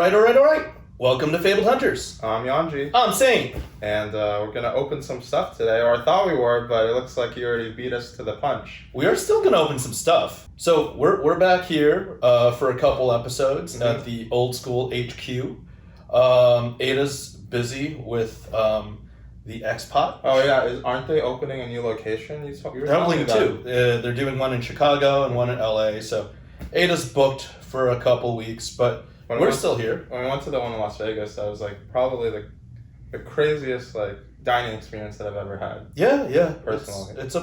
Alright. Welcome to FaBled Hunters. I'm Yanji. I'm Saint. And we're going to open some stuff today, or I thought we were, but it looks like you already beat us to the punch. We are still going to open some stuff. So we're back here for a couple episodes at the old school HQ. Ada's busy with the X-Pot. Oh yeah, aren't they opening a new location? They're opening two. They're doing one in Chicago and one in LA. So Ada's booked for a couple weeks, but we're still here. When we went to the one in Las Vegas, that was probably the craziest dining experience that I've ever had. Yeah. Personally, it's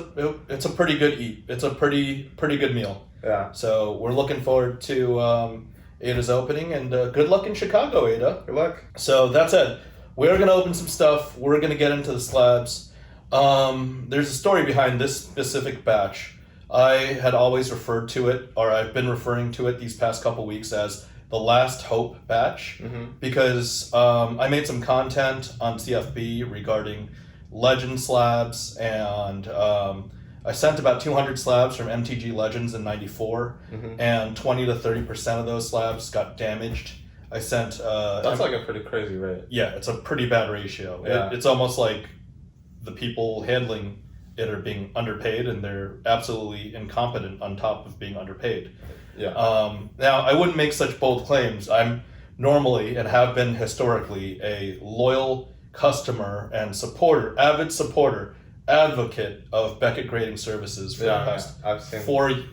a pretty good eat. It's a pretty good meal. Yeah. So we're looking forward to Ada's opening, and good luck in Chicago, Ada. Good luck. So that said, we're gonna open some stuff. We're gonna get into the slabs. There's a story behind this specific batch. I had always referred to it, or I've been referring to it these past couple weeks as the Last Hope batch, because I made some content on CFB regarding legend slabs, and I sent about 200 slabs from MTG Legends in '94, and 20 to 30% of those slabs got damaged. I sent... That's a pretty crazy rate. Yeah, it's a pretty bad ratio. Yeah. It's almost like the people handling it are being underpaid, and they're absolutely incompetent on top of being underpaid. Yeah. Now, I wouldn't make such bold claims. I'm normally, and have been historically, a loyal customer and avid supporter, advocate of Beckett Grading Services for the past I've seen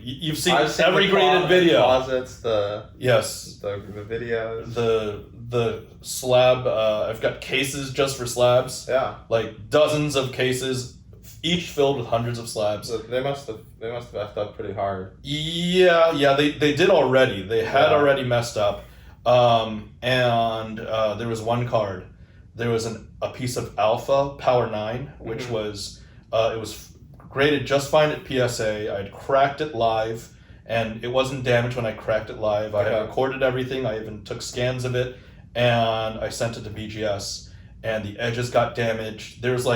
You've seen every graded video. Closets, the videos. The slab, I've got cases just for slabs. Yeah. Dozens of cases, each filled with hundreds of slabs. So they must have effed up pretty hard. Yeah, they did already. They had already messed up. And there was one card. There was a piece of Alpha Power 9, which was, it was graded just fine at PSA. I had cracked it live, and it wasn't damaged when I cracked it live. I had recorded everything. I even took scans of it, and I sent it to BGS, and the edges got damaged. There's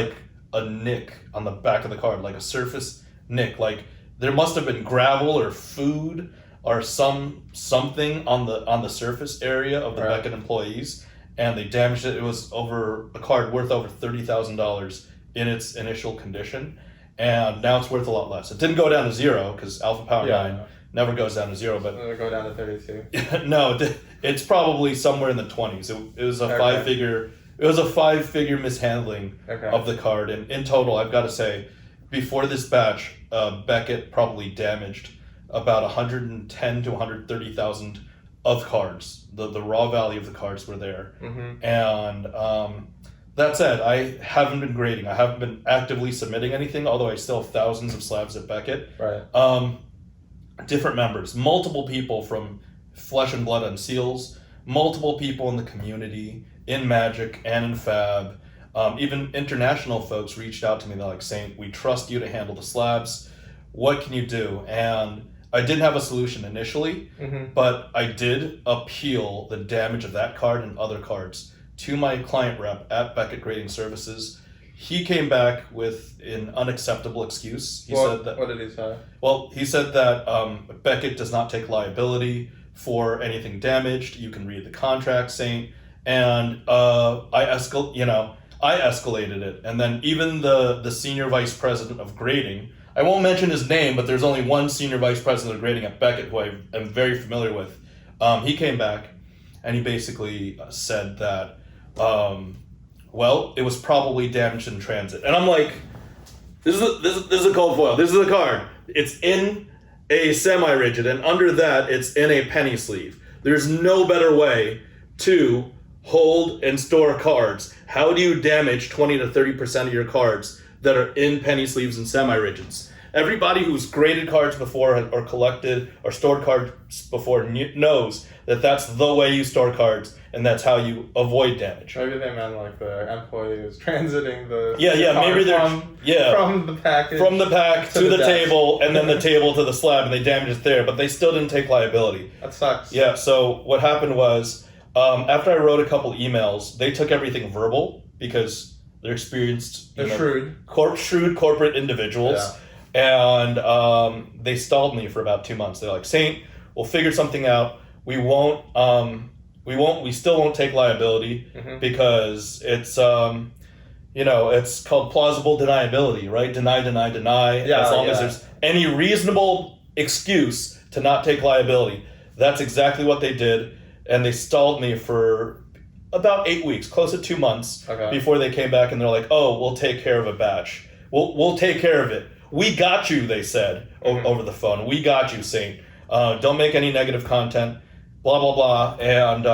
a nick on the back of the card, a surface nick. There must have been gravel or food or something on the surface area of the Beckett employees, and they damaged it. It was over a card worth over $30,000 in its initial condition, and now it's worth a lot less. It didn't go down to zero because Alpha Power 9 never goes down to zero, but it'll go down to 32. No, it's probably somewhere in the 20s. It was a five-figure. It was a five-figure mishandling of the card, and in total, I've got to say, before this batch, Beckett probably damaged about 110 to 130,000 of cards. The raw value of the cards were there, and that said, I haven't been grading. I haven't been actively submitting anything, although I still have thousands of slabs at Beckett. Right. Different members, multiple people from Flesh and Blood and Seals, multiple people in the community, in Magic and in Fab. Even international folks reached out to me. They're like, Saint, we trust you to handle the slabs. What can you do? And I didn't have a solution initially, but I did appeal the damage of that card and other cards to my client rep at Beckett Grading Services. He came back with an unacceptable excuse. What did he say? Well, he said that Beckett does not take liability for anything damaged. You can read the contract, Saint. And I escalated it. And then even the senior vice president of grading, I won't mention his name, but there's only one senior vice president of grading at Beckett who I am very familiar with. He came back and he basically said that, it was probably damaged in transit. And I'm like, this is a cold foil. This is a card. It's in a semi-rigid, and under that, it's in a penny sleeve. There's no better way to hold and store cards. How do you damage 20 to 30% of your cards that are in penny sleeves and semi-rigids? Everybody who's graded cards before or collected or stored cards before knows that that's the way you store cards, and that's how you avoid damage. Maybe they meant the employee was transiting the maybe they're from the package from the pack to the table, and then the table to the slab, and they damaged it there, but they still didn't take liability. That sucks. Yeah. So what happened was, after I wrote a couple emails, they took everything verbal because they're experienced, shrewd corporate individuals, and they stalled me for about 2 months. They're like, Saint, we'll figure something out. We won't We still won't take liability because it's it's called plausible deniability, right? Deny. Yeah, as long as there's any reasonable excuse to not take liability. That's exactly what they did, and they stalled me for about 8 weeks, close to 2 months, before they came back and they're like, "Oh, we'll take care of a batch. We'll take care of it. We got you," they said over the phone. "We got you, Saint. Don't make any negative content, blah, blah, blah." And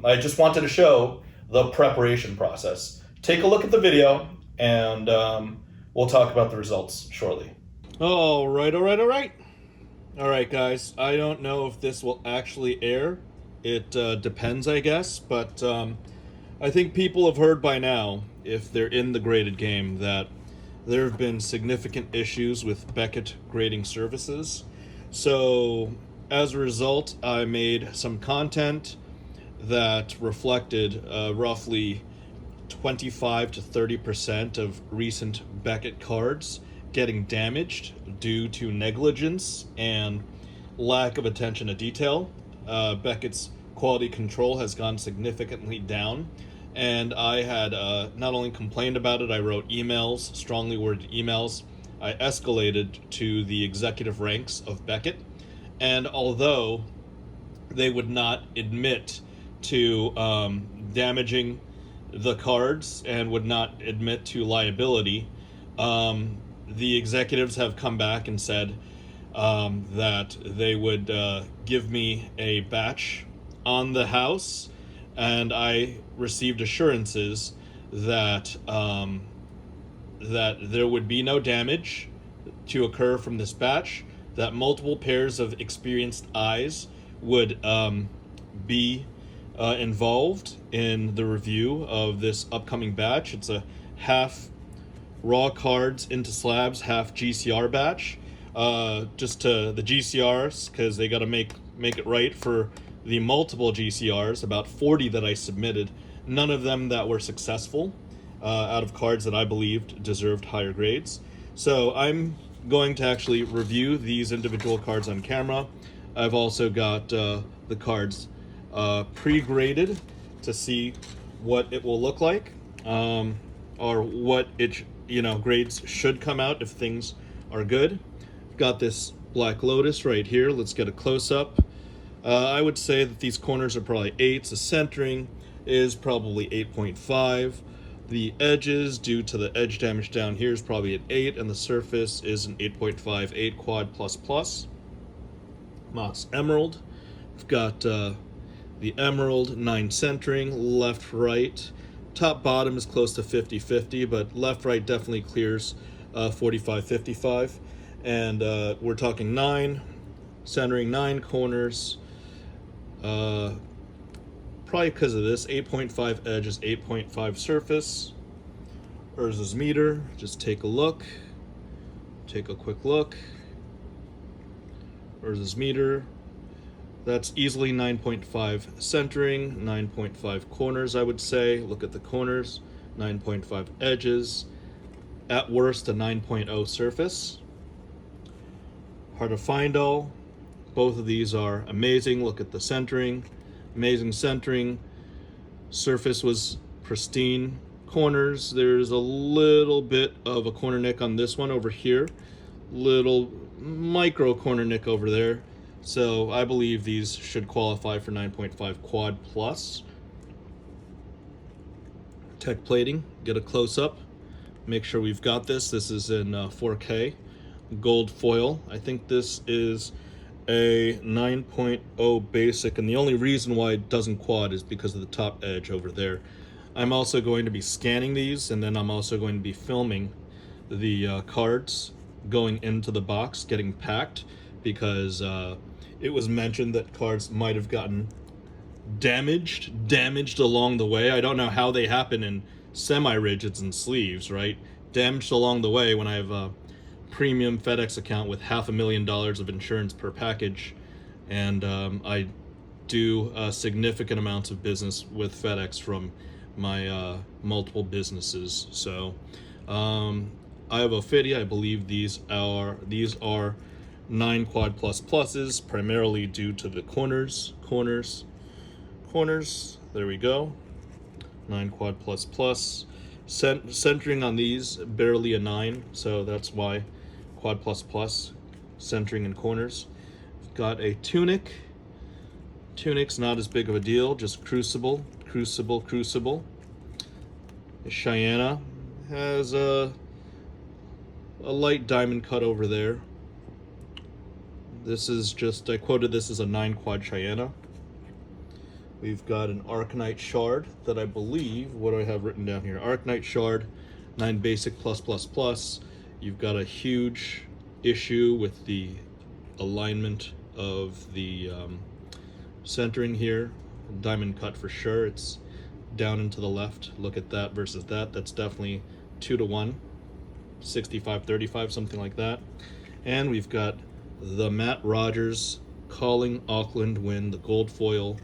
I just wanted to show the preparation process. Take a look at the video, and we'll talk about the results shortly. All right. All right, guys. I don't know if this will actually air. It depends, I guess. But I think people have heard by now, if they're in the graded game, that there have been significant issues with Beckett grading services. So as a result, I made some content that reflected roughly 25 to 30% of recent Beckett cards getting damaged due to negligence and lack of attention to detail. Beckett's quality control has gone significantly down, and I had not only complained about it, I wrote emails, strongly worded emails. I escalated to the executive ranks of Beckett, and although they would not admit to damaging the cards and would not admit to liability, the executives have come back and said that they would give me a batch on the house, and I received assurances that that there would be no damage to occur from this batch, that multiple pairs of experienced eyes would be involved in the review of this upcoming batch. It's a half raw cards into slabs, half GCR batch. Just to the GCRs, because they got to make it right for the multiple GCRs, about 40 that I submitted, none of them that were successful out of cards that I believed deserved higher grades. So I'm going to actually review these individual cards on camera. I've also got the cards pre-graded to see what it will look like, or what it grades should come out if things are good. Got this Black Lotus right here. Let's get a close-up. I would say that these corners are probably 8s. The centering is probably 8.5. The edges, due to the edge damage down here, is probably an 8, and the surface is an 8.5, 8 quad plus. Moss Emerald. We've got the Emerald, 9 centering, left, right. Top, bottom is close to 50-50, but left, right definitely clears 45-55. And we're talking 9 centering, 9 corners. Probably because of this, 8.5 edge is 8.5 surface. Urza's meter, just take a look. Take a quick look. Urza's meter, that's easily 9.5 centering, 9.5 corners, I would say. Look at the corners, 9.5 edges. At worst, a 9.0 surface. Hard to find all. Both of these are amazing. Look at the centering. Amazing centering. Surface was pristine. Corners, there's a little bit of a corner nick on this one over here. Little micro corner nick over there. So I believe these should qualify for 9.5 quad plus. Tech plating, get a close-up. Make sure we've got this. This is in 4K. Gold foil. I think this is a 9.0 basic, and the only reason why it doesn't quad is because of the top edge over there. I'm also going to be scanning these, and then I'm also going to be filming the cards going into the box, getting packed, because it was mentioned that cards might have gotten damaged along the way. I don't know how they happen in semi-rigids and sleeves, right? Damaged along the way when I have a premium FedEx account with $500,000 of insurance per package, and I do significant amounts of business with FedEx from my multiple businesses. So I have Ophidia. I believe these are 9 quad pluses, primarily due to the corners, corners. There we go. 9 quad plus plus. Centering on these, barely a 9, so that's why quad plus plus. Centering in corners. Got a tunic. Tunic's not as big of a deal, just crucible. Cheyenne has a light diamond cut over there. This is just, I quoted this as a 9 quad Cheyenne. We've got an Arcanite shard that I believe, what do I have written down here? Arcanite shard, 9 basic plus plus plus. You've got a huge issue with the alignment of the centering here. Diamond cut for sure. It's down and to the left. Look at that versus that. That's definitely 2-to-1, 65-35, something like that. And we've got the Matt Rogers Calling Auckland Wind, the gold foil.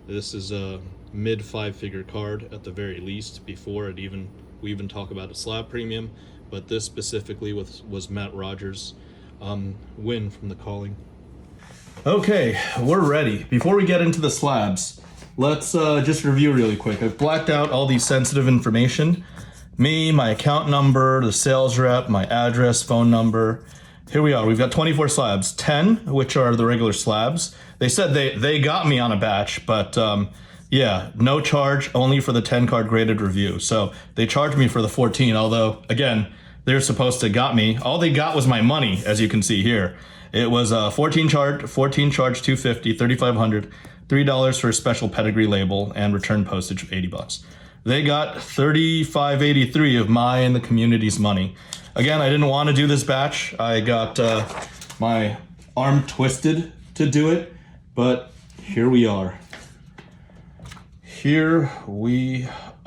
This is a mid 5-figure card at the very least before we even talk about a slab premium. But this specifically was Matt Rogers' win from the Calling. Okay, we're ready. Before we get into the slabs, let's just review really quick. I've blacked out all the sensitive information. Me, my account number, the sales rep, my address, phone number. Here we are. We've got 24 slabs. 10, which are the regular slabs. They said they got me on a batch, but yeah, no charge, only for the 10 card graded review. So they charged me for the 14, although, again, they're supposed to got me. All they got was my money, as you can see here. It was 14 charge, $250, $3,500, $3 for a special pedigree label, and return postage of $80. They got $35.83 of my and the community's money. Again, I didn't want to do this batch. I got my arm twisted to do it, but here we are.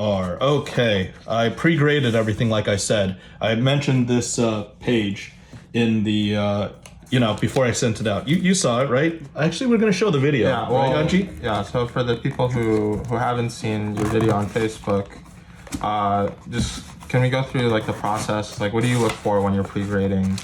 Okay, I pre-graded everything like I said. I mentioned this page in the before I sent it out. You saw it, right? Actually, we're going to show the video. Yeah, well, right, Anji? Yeah, so for the people who haven't seen your video on Facebook, just can we go through like the process? Like, what do you look for when you're pre-grading?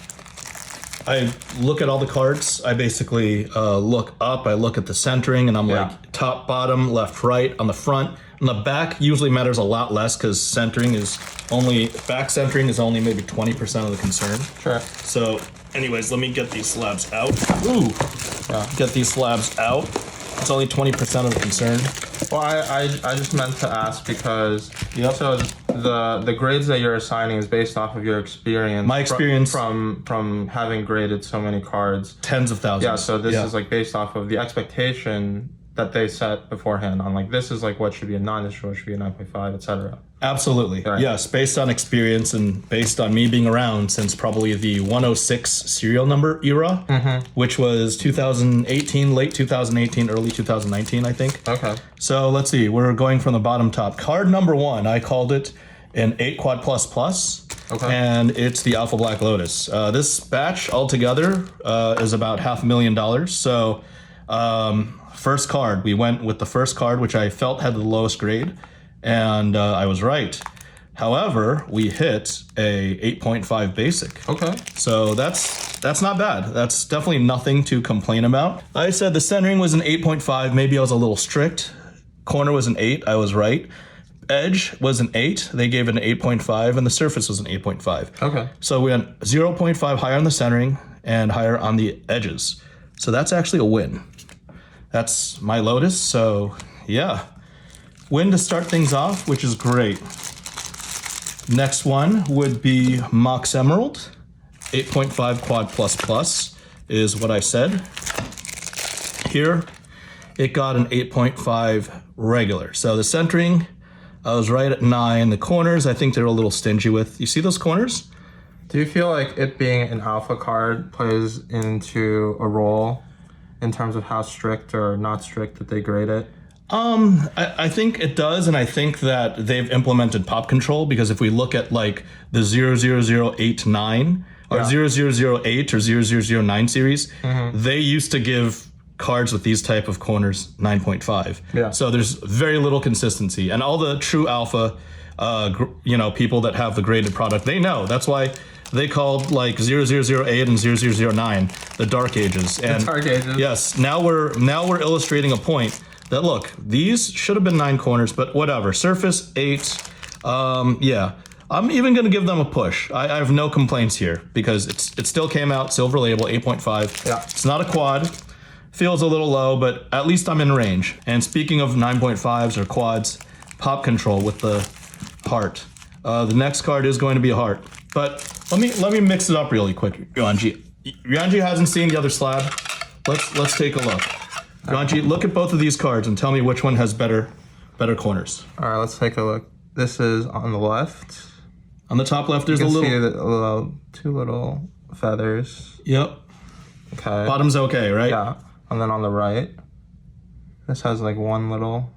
I look at all the cards. I basically look up. I look at the centering, and I'm like top, bottom, left, right. On the front, on the back usually matters a lot less because back centering is only maybe 20% of the concern. Sure. So, anyways, let me get these slabs out. Ooh, get these slabs out. It's only 20% of the concern. Well, I just meant to ask because so the grades that you're assigning is based off of your experience. My experience from having graded so many cards, tens of thousands. Yeah, so this is like based off of the expectation that they set beforehand on like this is like what should be a 9, this is what should be a 9.5, etc. Absolutely. Right. Yes, based on experience and based on me being around since probably the 106 serial number era, which was 2018, late 2018, early 2019, I think. Okay. So let's see. We're going from the bottom top. Card number 1, I called it an 8 quad plus plus. Okay. And it's the Alpha Black Lotus. This batch altogether is about $500,000. So first card, we went with the first card, which I felt had the lowest grade. And I was right. However, we hit a 8.5 basic. Okay. So that's not bad. That's definitely nothing to complain about. I said the centering was an 8.5. Maybe I was a little strict. Corner was an 8. I was right. Edge was an 8. They gave it an 8.5, and the surface was an 8.5. Okay. So we went 0.5 higher on the centering and higher on the edges. So that's actually a win. That's my Lotus. So yeah. Win to start things off, which is great. Next one would be Mox Emerald. 8.5 quad plus plus is what I said. Here, it got an 8.5 regular. So the centering, I was right at 9. The corners, I think they're a little stingy with. You see those corners? Do you feel like it being an alpha card plays into a role in terms of how strict or not strict that they grade it? I think it does, and I think that they've implemented pop control because if we look at like the 00089 or 0008 or 0009 series, they used to give cards with these type of corners 9.5. Yeah. So there's very little consistency, and all the true alpha, people that have the graded product, they know. That's why they called like 0008 and 0009 the dark ages. And the dark ages. Yes. Now we're illustrating a point that look, these should have been 9 corners, but whatever. Surface 8. Yeah. I'm even going to give them a push. I have no complaints here because it still came out silver label 8.5. Yeah. It's not a quad. Feels a little low, but at least I'm in range. And speaking of 9.5s or quads, pop control with the heart. The next card is going to be a heart. But let me mix it up really quick, Yuanji. Yuanji hasn't seen the other slab. Let's take a look. Yuanji, look at both of these cards and tell me which one has better corners. All right, let's take a look. This is on the left. On the top left, there's You a can little... see two little feathers. Yep. Okay. Bottom's okay, right? Yeah. And then on the right, this has like one little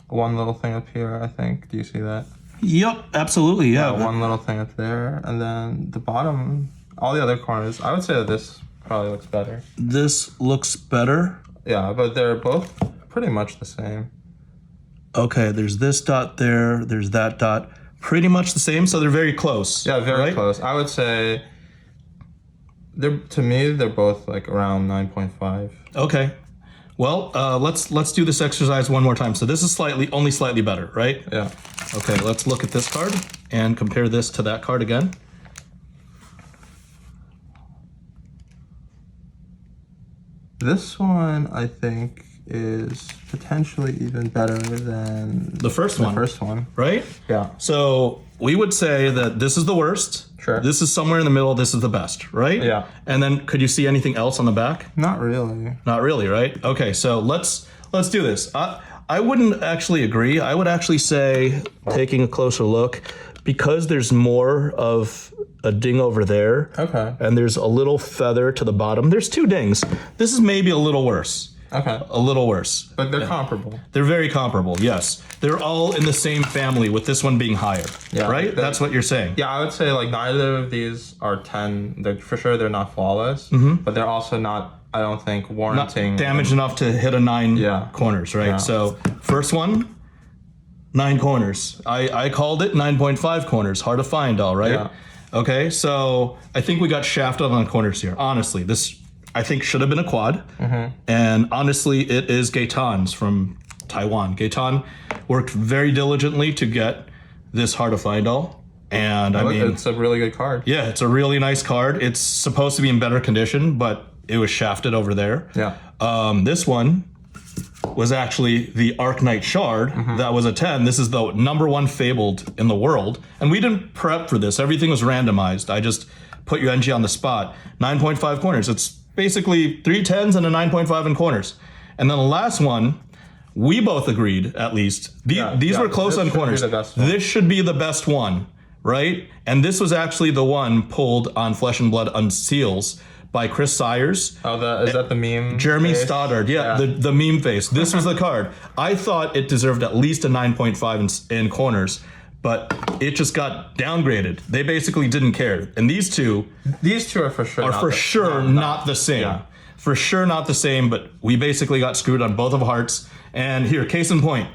thing up here, I think. Do you see that? Yep, absolutely, yeah. One little thing up there. And then the bottom, all the other corners, I would say that this probably looks better. This looks better. Yeah, but they're both pretty much the same. Okay, there's this dot there, there's that dot. Pretty much the same, so they're very close. Yeah, very right? close. I would say to me they're both like around 9.5. Okay. Well, let's do this exercise one more time. So this is only slightly better, right? Yeah. Okay, let's look at this card and compare this to that card again. This one I think is potentially even better than The first one. Right? Yeah. So we would say that this is the worst. Sure. This is somewhere in the middle. This is the best, right? Yeah. And then could you see anything else on the back? Not really. Not really, right? Okay, so let's do this. I wouldn't actually agree. I would actually say, taking a closer look, because there's more of a ding over there, Okay. and there's a little feather to the bottom. There's 2 dings. This is maybe a little worse. Okay. A little worse. But they're comparable. They're very comparable, yes. They're all in the same family, with this one being higher, Yeah, right? That's what you're saying. Yeah, I would say like neither of these are 10. They're for sure they're not flawless, but they're also not, I don't think, Not warranting damaged enough to hit a 9 Yeah. corners, right? Yeah. So first one, 9 corners. I called it 9.5 corners. Hard to find, all right? Yeah. Okay, so I think we got shafted on the corners here. Honestly, this I think should have been a quad. And honestly, it is Gaetan's from Taiwan. Gaetan worked very diligently to get this hard to find all. And I mean, it's a really good card. yeah, it's a really nice card. It's supposed to be in better condition, but it was shafted over there. Yeah. This one was actually the Arknight Shard. That was a 10. This is the #1 FaBled in the world. And we didn't prep for this. Everything was randomized. I just put UNG on the spot. 9.5 corners. It's basically 3 10s and a 9.5 in corners. And then the last one, we both agreed, at least. These were close on corners. This should be the best one, right? And this was actually the one pulled on Flesh and Blood Unseals by Chris Sayers. Oh, is that the meme? Jeremy face? Stoddard, yeah. The meme face. This was the card. I thought it deserved at least a 9.5 in corners, but it just got downgraded. They basically didn't care. And these two are for sure not the same. Yeah. For sure not the same, but we basically got screwed on both of hearts. And here, case in point,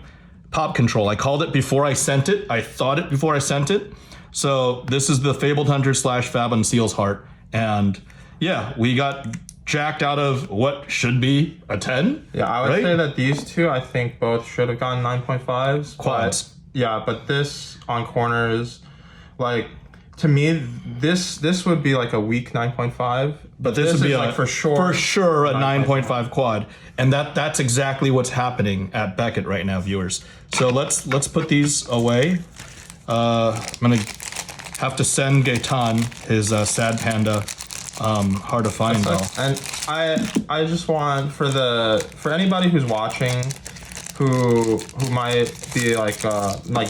pop control. I called it before I sent it. I thought it before I sent it. So this is the Fabled Hunter / Fab Unseals heart. And yeah, we got jacked out of what should be a 10. Yeah, I would say that these two, I think both should have gotten 9.5s. Quads. Yeah, but this on corners, like, to me, this would be like a weak 9.5. But this would be like for sure a 9.5 quad. And that's exactly what's happening at Beckett right now, viewers. So let's put these away. I'm gonna have to send Gaetan his sad panda hard to find though. And I just want for anybody who's watching who might be like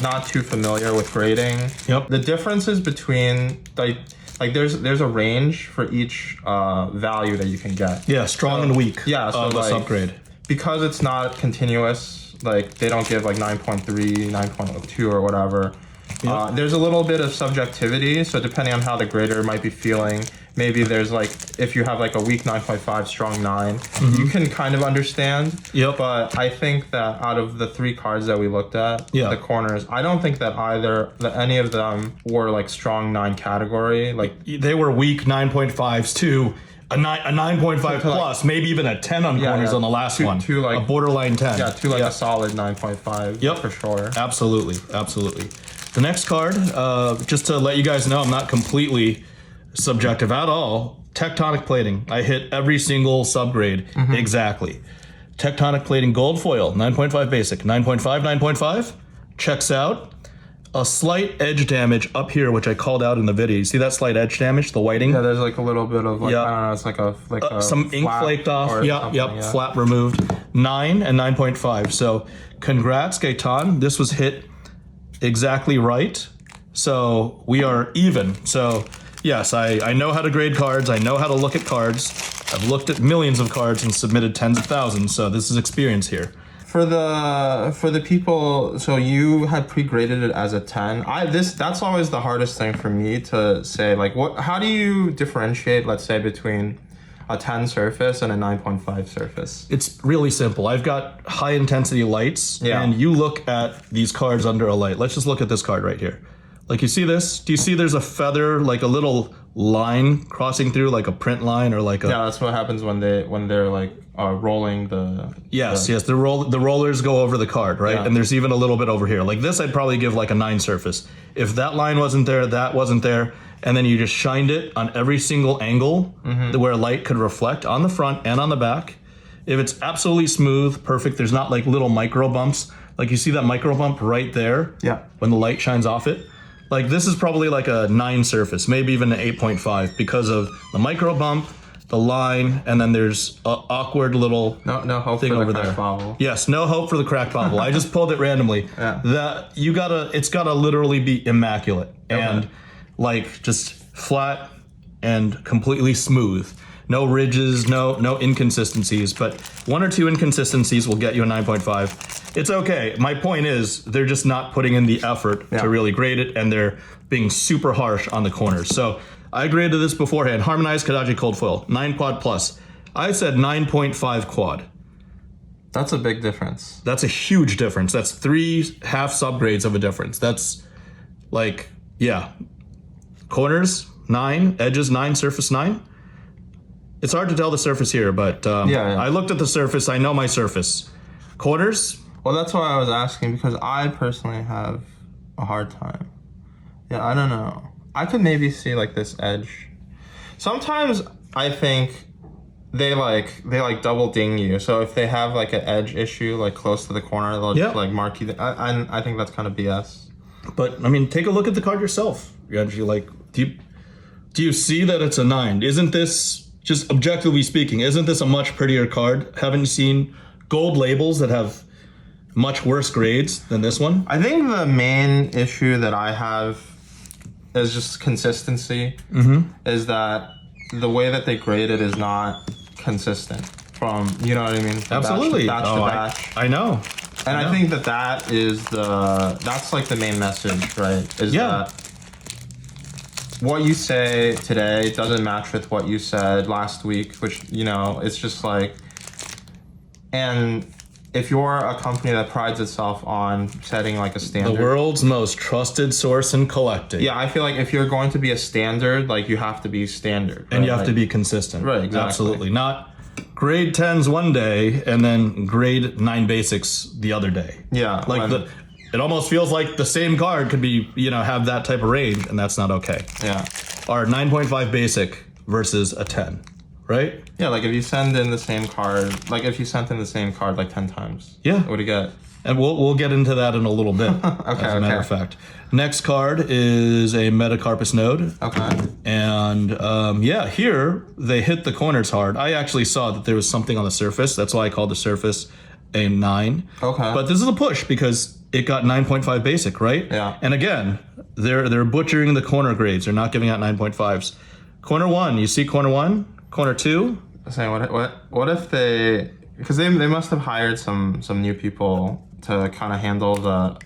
not too familiar with grading. Yep. The differences between like there's a range for each value that you can get. Yeah, strong and weak. Yeah, so this upgrade. Because it's not continuous, like they don't give like 9.3, 9.02 or whatever. Yep. There's a little bit of subjectivity, so depending on how the grader might be feeling, maybe there's like, if you have like a weak 9.5, strong 9, you can kind of understand. Yep. But I think that out of the 3 cards that we looked at, Yeah. the corners, I don't think that any of them were like strong 9 category. Like They were weak 9.5s too. a 9.5 plus, maybe even a 10 on corners on the last one. A borderline 10. Yeah, to like a solid 9.5. Yep. For sure. Absolutely. The next card, just to let you guys know, I'm not completely subjective at all. Tectonic plating. I hit every single subgrade exactly. Tectonic plating gold foil, 9.5 basic, 9.5, 9.5. Checks out. A slight edge damage up here, which I called out in the video. You see that slight edge damage, the whiting? Yeah, there's like a little bit of like, I don't know, it's like a some ink flaked off. Yep, flap removed. 9 and 9.5. So congrats, Gaetan. This was hit exactly right. So we are even. So yes, I know how to grade cards. I know how to look at cards. I've looked at millions of cards and submitted tens of thousands. So this is experience here. For the people, so you had pre-graded it as a 10. That's always the hardest thing for me to say. Like, how do you differentiate, let's say, between a 10 surface and a 9.5 surface? It's really simple. I've got high intensity lights, and you look at these cards under a light. Let's just look at this card right here. Like, you see this? Do you see there's a feather, like a little line crossing through, like a print line or like a... Yeah, that's what happens when they're like rolling the... Yes. The rollers go over the card, right? Yeah. And there's even a little bit over here. Like this, I'd probably give like a 9 surface. If that line wasn't there, that wasn't there, and then you just shined it on every single angle where light could reflect on the front and on the back. If it's absolutely smooth, perfect, there's not like little micro bumps. Like you see that micro bump right there? Yeah. When the light shines off it? Like this is probably like a 9 surface, maybe even an 8.5 because of the micro bump, the line, and then there's an awkward little no hope thing for over the there. Bobble. Yes, no hope for the cracked bobble. I just pulled it randomly. Yeah. It's gotta literally be immaculate and like just flat and completely smooth. No ridges, no inconsistencies, but 1 or 2 inconsistencies will get you a 9.5. It's okay. My point is they're just not putting in the effort to really grade it, and they're being super harsh on the corners. So I graded this beforehand. Harmonized Kadaji Cold Foil, 9 quad plus. I said 9.5 quad. That's a big difference. That's a huge difference. That's 3 half subgrades of a difference. That's like, corners, 9, edges, 9, surface, 9. It's hard to tell the surface here, but I looked at the surface. I know my surface. Corners? Well, that's why I was asking, because I personally have a hard time. Yeah, I don't know. I could maybe see like this edge. Sometimes I think they double ding you. So if they have like an edge issue like close to the corner, they'll just like mark you. I think that's kind of BS. But I mean, take a look at the card yourself. You're actually like, do you see that it's a 9? Isn't this, just objectively speaking, isn't this a much prettier card? Haven't you seen gold labels that have much worse grades than this one? I think the main issue that I have is just consistency. Is that the way that they grade it is not consistent from, you know what I mean? Absolutely. Batch to batch. I know. And I think that's like the main message, right? Is that what you say today doesn't match with what you said last week, which, you know, it's just like, and if you're a company that prides itself on setting like a standard, the world's most trusted source in collecting. Yeah, I feel like if you're going to be a standard, like you have to be standard. Right? And you have to be consistent. Right, exactly. Absolutely. Not grade 10s one day and then grade 9 basics the other day. Yeah. Like it almost feels like the same card could be, have that type of range, and that's not okay. Yeah. Or 9.5 basic versus a 10, right? Yeah, like if you send in the same card, like 10 times. Yeah. What do you get? And we'll get into that in a little bit. As a matter of fact. Next card is a Metacarpus node. Okay. And here they hit the corners hard. I actually saw that there was something on the surface. That's why I called the surface a 9. Okay. But this is a push because it got 9.5 basic, right? Yeah. And again, they're butchering the corner grades. They're not giving out 9.5s. Corner 1, you see corner 1? Corner 2? Saying what if they, because they must have hired some new people to kind of handle the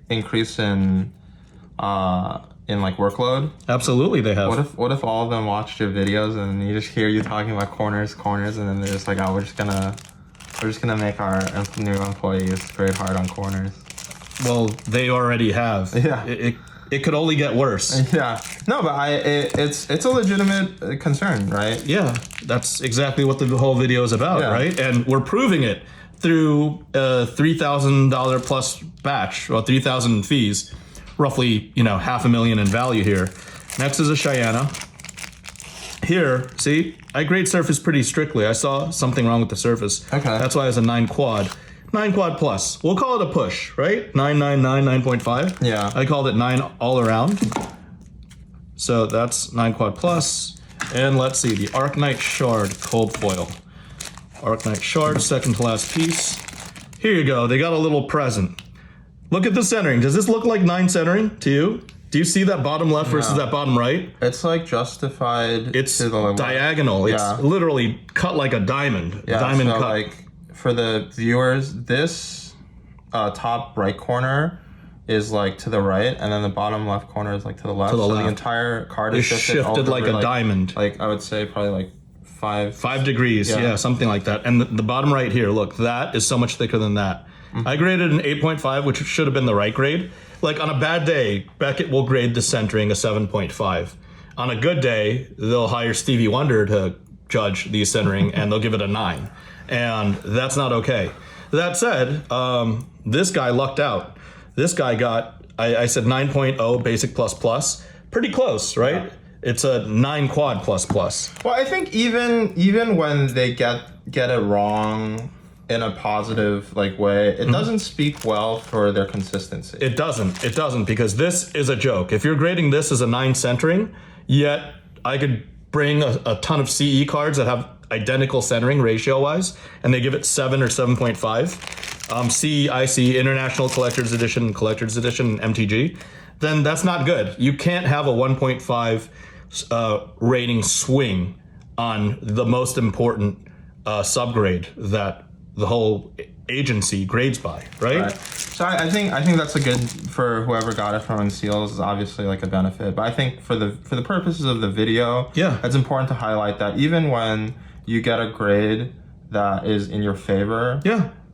increase in like workload. Absolutely, they have. What if all of them watched your videos and you just hear you talking about corners, and then they're just like, oh, we're just gonna make our new employees grade hard on corners. Well, they already have. Yeah. It could only get worse. Yeah. No, but it's a legitimate concern, right? Yeah, that's exactly what the whole video is about, Yeah. right? And we're proving it through a $3,000 plus batch, well, 3,000 fees, roughly, $500,000 in value here. Next is a Cheyenne. Here, see, I grade surface pretty strictly. I saw something wrong with the surface. Okay. That's why it's a 9 quad. 9 quad plus. We'll call it a push, right? 999, 9.5. Yeah. I called it 9 all around. So that's 9 quad plus. And let's see, the Arknite Shard cold foil. Arknite Shard, second to last piece. Here you go. They got a little present. Look at the centering. Does this look like 9 centering to you? Do you see that bottom left versus that bottom right? It's like justified. It's to the diagonal. Yeah. It's literally cut like a diamond. Yeah, Diamond so cut. like for the viewers, this top right corner is like to the right, and then the bottom left corner is like to the left. To the so left. the entire card is It's shifted over like a diamond. Like I would say probably like 5 degrees, yeah, something like that. And the bottom right here, look, that is so much thicker than that. I graded an 8.5, which should have been the right grade. Like on a bad day, Beckett will grade the centering a 7.5. On a good day, they'll hire Stevie Wonder to judge the centering and they'll give it a 9. And that's not okay. That said, this guy lucked out. This guy got, I said 9.0 basic plus plus. Pretty close, right? Yeah. It's a 9 quad plus plus. Well, I think even when they get it wrong in a positive way, it doesn't speak well for their consistency. It doesn't, because this is a joke. If you're grading this as a 9 centering, yet I could bring a ton of CE cards that have identical centering ratio-wise, and they give it 7 or 7.5, CE, IC, International Collector's Edition, MTG, then that's not good. You can't have a 1.5 rating swing on the most important subgrade that the whole agency grades by, right? So I think that's a good, for whoever got it from Unseals, is obviously like a benefit. But I think for the purposes of the video, it's important to highlight that even when you get a grade that is in your favor,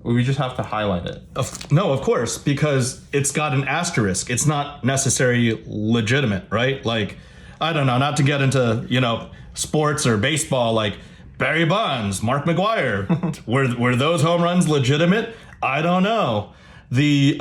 we just have to highlight it. No, of course, because it's got an asterisk. It's not necessarily legitimate, right? Like, I don't know, not to get into, sports or baseball, like Barry Bonds, Mark McGwire, were those home runs legitimate? I don't know. The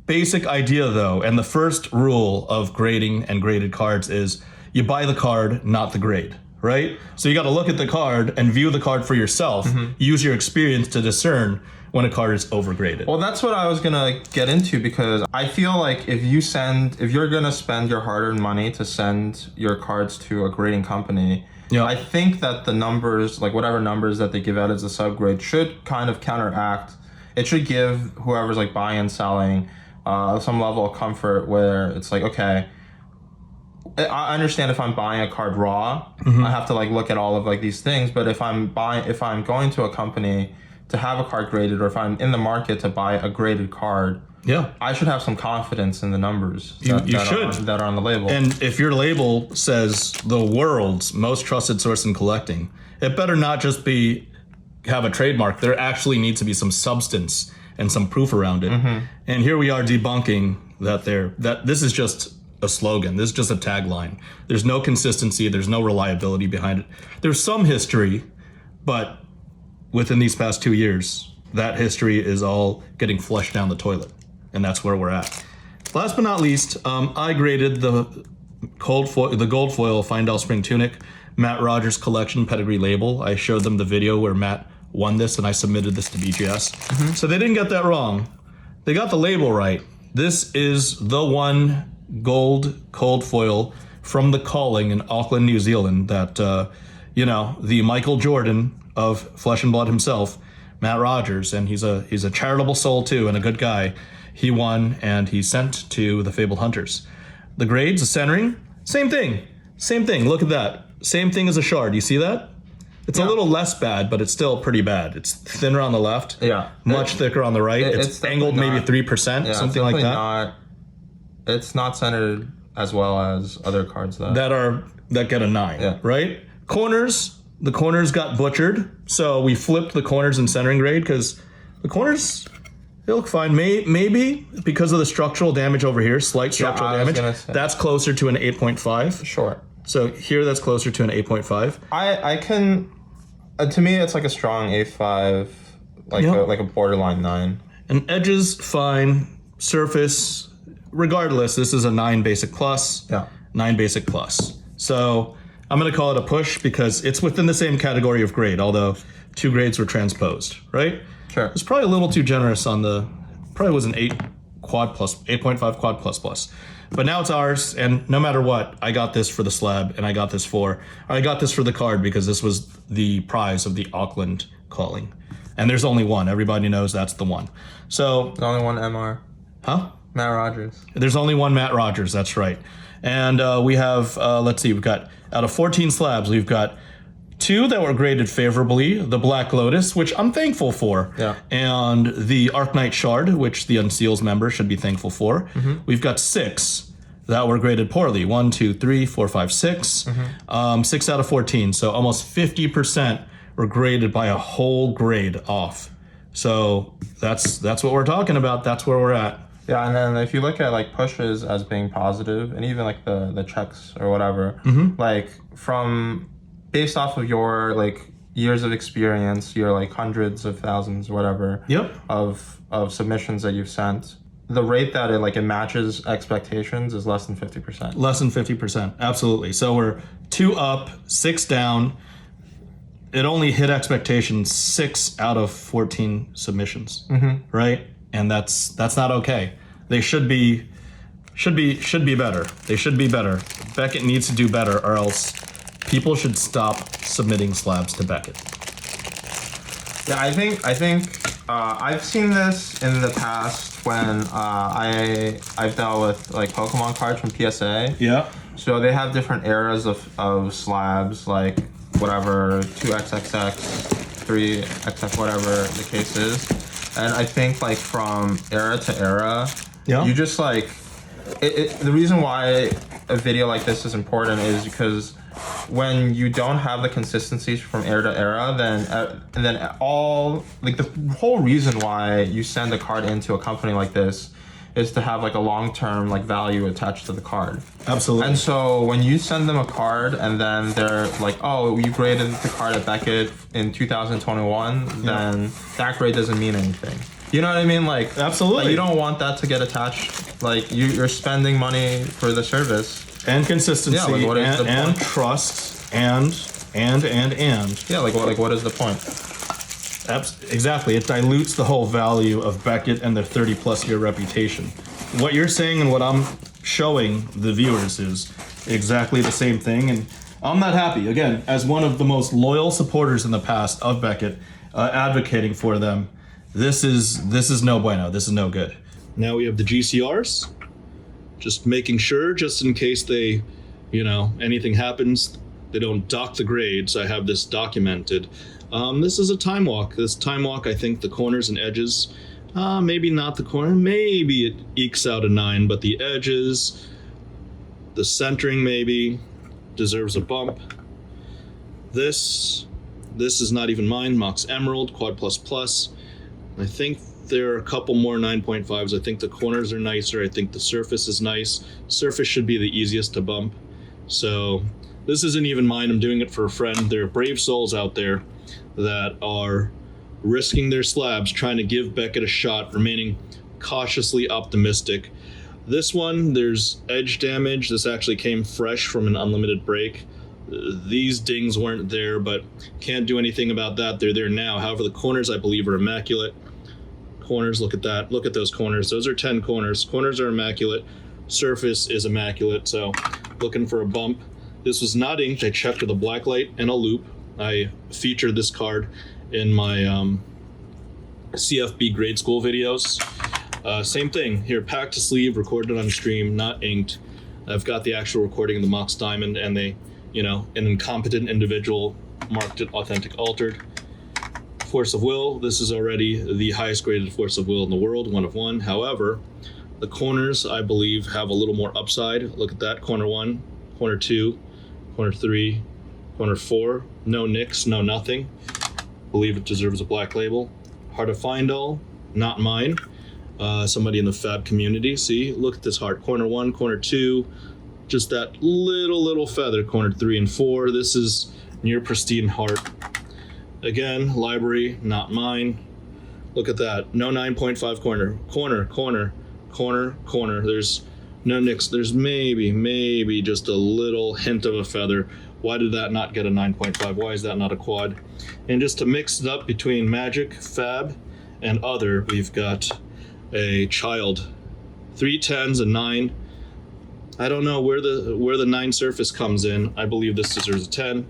basic idea, though, and the first rule of grading and graded cards is you buy the card, not the grade, right? So you got to look at the card and view the card for yourself. Use your experience to discern when a card is overgraded. Well, that's what I was gonna get into, because I feel like if you're gonna spend your hard-earned money to send your cards to a grading company, I think that the numbers, like whatever numbers that they give out as a subgrade, should kind of counteract. It should give whoever's like buying and selling some level of comfort, where it's like, okay, I understand if I'm buying a card raw, I have to look at all of these things. But if I'm going to a company to have a card graded, or if I'm in the market to buy a graded card, I should have some confidence in the numbers that are on the label. And if your label says the world's most trusted source in collecting, it better not just have a trademark. There actually needs to be some substance and some proof around it. And here we are debunking that this is just a slogan. This is just a tagline. There's no consistency. There's no reliability behind it. There's some history, but within these past 2 years, that history is all getting flushed down the toilet. And that's where we're at. Last but not least, I graded the gold foil Findel Spring Tunic, Matt Rogers Collection pedigree label. I showed them the video where Matt won this, and I submitted this to BGS. So they didn't get that wrong. They got the label right. This is the one gold cold foil from the Calling in Auckland, New Zealand, that the Michael Jordan of Flesh and Blood himself, Matt Rogers, and he's a charitable soul too, and a good guy. He won, and he sent to the FaBled Hunters. The grades, the centering, same thing. Look at that. Same thing as a shard. You see that? It's a little less bad, but it's still pretty bad. It's thinner on the left. Much thicker on the right. It's angled maybe 3%, something like that. It's not centered as well as other cards that get a 9, right? Corners, the corners got butchered. So we flipped the corners in centering grade, because the corners, They look fine. Maybe because of the structural damage over here, slight structural I was damage, gonna say. that's closer to an 8.5. Sure. So here that's closer to an 8.5. I can. To me, it's like a strong A5, like a borderline 9. And edges, fine. Surface, regardless, this is a 9 basic plus. Yeah. 9 basic plus. So I'm going to call it a push because it's within the same category of grade, although 2 grades were transposed, right? Sure. It's probably a little too generous on the, probably was an 8 quad plus, 8.5 quad plus plus. But now it's ours, and no matter what, I got this for the slab, and I got this for the card because this was the prize of the Auckland calling. And there's only one. Everybody knows that's the one. So, There's only one MR. huh? Matt Rogers. There's only one Matt Rogers, that's right. And we have, let's see, we've got, out of 14 slabs, we've got 2 that were graded favorably, the Black Lotus, which I'm thankful for, Yeah. and the Arknight Shard, which the Unseals member should be thankful for. Mm-hmm. We've got 6 that were graded poorly. 1, 2, 3, 4, 5, 6. Mm-hmm. 6 out of 14, so almost 50% were graded by a whole grade off. So that's what we're talking about. That's where we're at. Yeah, and then if you look at like pushes as being positive, and even like the checks or whatever, like from based off of your like years of experience, your like hundreds of thousands, whatever, Yep. of submissions that you've sent, the rate that it matches expectations is less than 50%. Less than 50%. Absolutely. So we're 2 up, 6 down. It only hit expectations 6 out of 14 submissions. Right? And that's not okay. They should be better. They should be better. Beckett needs to do better, or else people should stop submitting slabs to Beckett. Yeah, I think I've seen this in the past when I've dealt with like Pokemon cards from PSA. Yeah. So they have different eras of slabs, like whatever 2xxx, 3xx, whatever the case is. And I think like from era to era, you just like the reason why a video like this is important is because when you don't have the consistency from era to era, then all like the whole reason why you send a card into a company like this is to have like a long-term like value attached to the card. Absolutely. And so when you send them a card and then they're like, oh, you graded the card at Beckett in 2021, then that grade doesn't mean anything. You know what I mean? Like, absolutely. Like, you don't want that to get attached. Like you're spending money for the service. And consistency, yeah, like what is the and point? trust, and. Yeah, like what is the point? Exactly. It dilutes the whole value of Beckett and their 30-plus year reputation. What you're saying and what I'm showing the viewers is exactly the same thing, and I'm not happy. Again, as one of the most loyal supporters in the past of Beckett, advocating for them, this is no bueno. This is no good. Now we have the GCRs. Just making sure, just in case they, anything happens, they don't dock the grades. I have this documented. This is a time walk. This time walk, I think the corners and edges, maybe not the corner, maybe it ekes out a 9, but the edges, the centering maybe deserves a bump. This is not even mine. Mox Emerald, Quad Plus Plus. I think there are a couple more 9.5s. I think the corners are nicer. I think the surface is nice. Surface should be the easiest to bump. So this isn't even mine. I'm doing it for a friend. There are brave souls out there that are risking their slabs, trying to give Beckett a shot, remaining cautiously optimistic. This one, there's edge damage. This actually came fresh from an unlimited break. These dings weren't there, but can't do anything about that. They're there now. However, the corners, I believe, are immaculate. Corners, look at that. Look at those corners. Those are 10 corners. Corners are immaculate. Surface is immaculate, so looking for a bump. This was not inked. I checked with a black light and a loop. I featured this card in my CFB grade school videos. Same thing here, packed to sleeve, recorded on stream, not inked. I've got the actual recording of the Mox Diamond, and they, an incompetent individual marked it authentic altered. Force of Will, this is already the highest graded Force of Will in the world, 1 of 1. However, the corners, I believe, have a little more upside. Look at that, corner 1, corner 2, corner 3, corner 4. No nicks, no nothing. Believe it deserves a black label. Heart of Findall, not mine. somebody in the Fab community. See, look at this heart. Corner 1, corner 2, just that little feather. Corner 3 and 4. This is near pristine heart. Again, library, not mine. Look at that. No 9.5 corner. There's no nicks. There's maybe just a little hint of a feather. Why did that not get a 9.5? Why is that not a quad? And just to mix it up between Magic, Fab, and other, we've got a child. 3 10s and 9. I don't know where the 9 surface comes in. I believe this deserves a 10.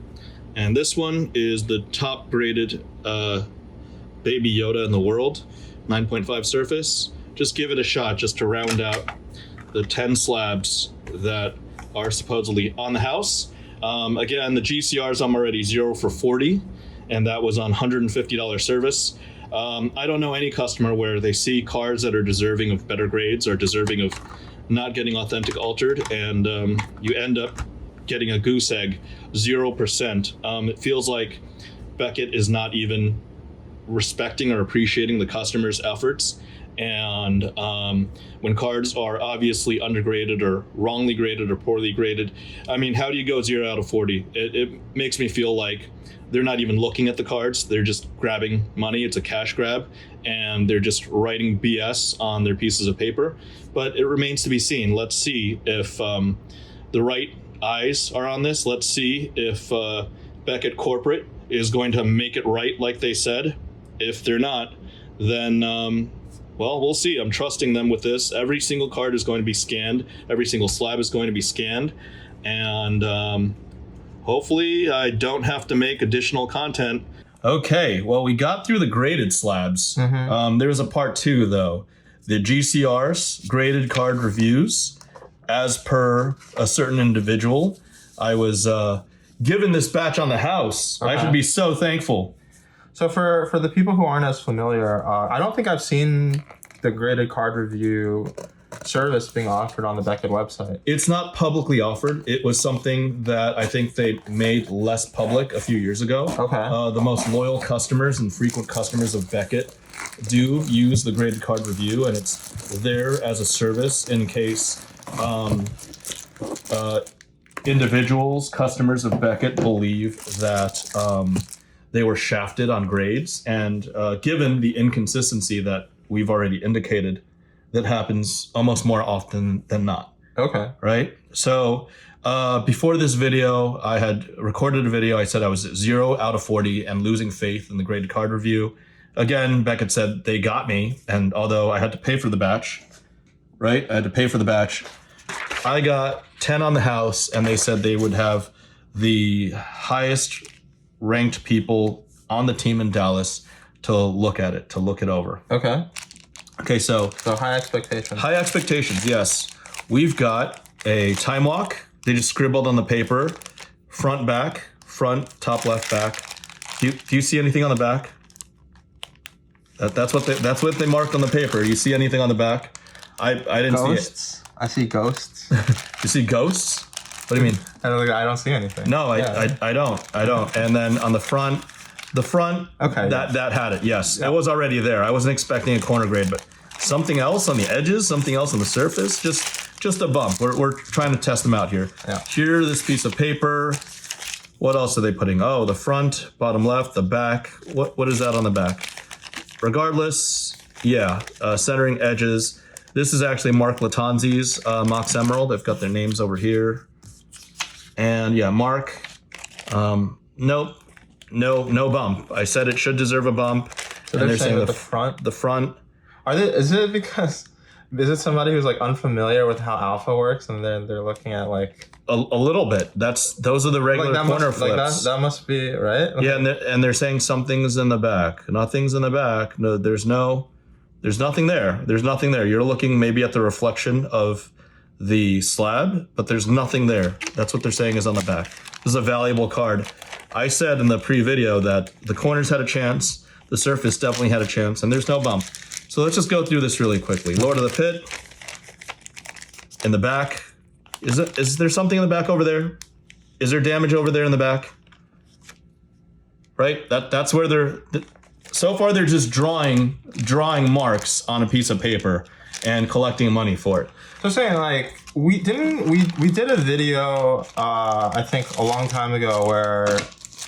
And this one is the top graded Baby Yoda in the world. 9.5 surface. Just give it a shot just to round out the 10 slabs that are supposedly on the house. Again, the GCRs, I'm already 0 for 40, and that was on $150 service. I don't know any customer where they see cards that are deserving of better grades or deserving of not getting authentic altered, and you end up getting a goose egg, 0%. It feels like Beckett is not even respecting or appreciating the customer's efforts. And when cards are obviously undergraded or wrongly graded or poorly graded, I mean, how do you go 0 out of 40? It makes me feel like they're not even looking at the cards. They're just grabbing money. It's a cash grab, and they're just writing BS on their pieces of paper. But it remains to be seen. Let's see if the right eyes are on this. Let's see if Beckett Corporate is going to make it right like they said. If they're not, then well, we'll see. I'm trusting them with this. Every single card is going to be scanned. Every single slab is going to be scanned. And hopefully I don't have to make additional content. Okay, well, we got through the graded slabs. There was a part 2, though. The GCRs, graded card reviews. As per a certain individual, I was given this batch on the house. Okay. I should be so thankful. So for the people who aren't as familiar, I don't think I've seen the graded card review service being offered on the Beckett website. It's not publicly offered. It was something that I think they made less public a few years ago. Okay. The most loyal customers and frequent customers of Beckett do use the graded card review, and it's there as a service in case individuals, customers of Beckett, believe that they were shafted on grades, and given the inconsistency that we've already indicated, that happens almost more often than not. Okay. Right? So before this video, I had recorded a video. I said I was 0 out of 40 and losing faith in the graded card review. Again, Beckett said they got me, and although I had to pay for the batch, right? I had to pay for the batch. I got 10 on the house, and they said they would have the highest ranked people on the team in Dallas to look at it, to look it over. Okay. Okay, so high expectations. High expectations, yes. We've got a time walk. They just scribbled on the paper. Front, back, front, top, left, back. Do you see anything on the back? That's what they marked on the paper. You see anything on the back? I didn't ghosts? see it. I see ghosts. You see ghosts? What do you mean? I don't see anything. No, I don't. And then on the front, okay, that had it. Yes, it was already there. I wasn't expecting a corner grade, but something else on the edges, something else on the surface, just a bump. We're trying to test them out here. Yeah. Here, this piece of paper. What else are they putting? Oh, the front, bottom left, the back. What is that on the back? Regardless, yeah, centering edges. This is actually Mark Latanzi's Mox Emerald. They've got their names over here. And yeah, Mark, nope, no bump. I said it should deserve a bump. So they're saying that the front. Is it somebody who's like unfamiliar with how alpha works, and they're looking at like a little bit. Those are the regular corner flips. That must be right. Yeah, and they're saying something's in the back. Nothing's in the back. No, there's nothing there. There's nothing there. You're looking maybe at the reflection of the slab, but there's nothing there. That's what they're saying is on the back. This is a valuable card. I said in the pre-video that the corners had a chance, the surface definitely had a chance, and there's no bump. So let's just go through this really quickly. Lord of the Pit, in the back. Is there something in the back over there? Is there damage over there in the back? Right? That's where So far, they're just drawing marks on a piece of paper and collecting money for it. So saying like we did a video I think a long time ago where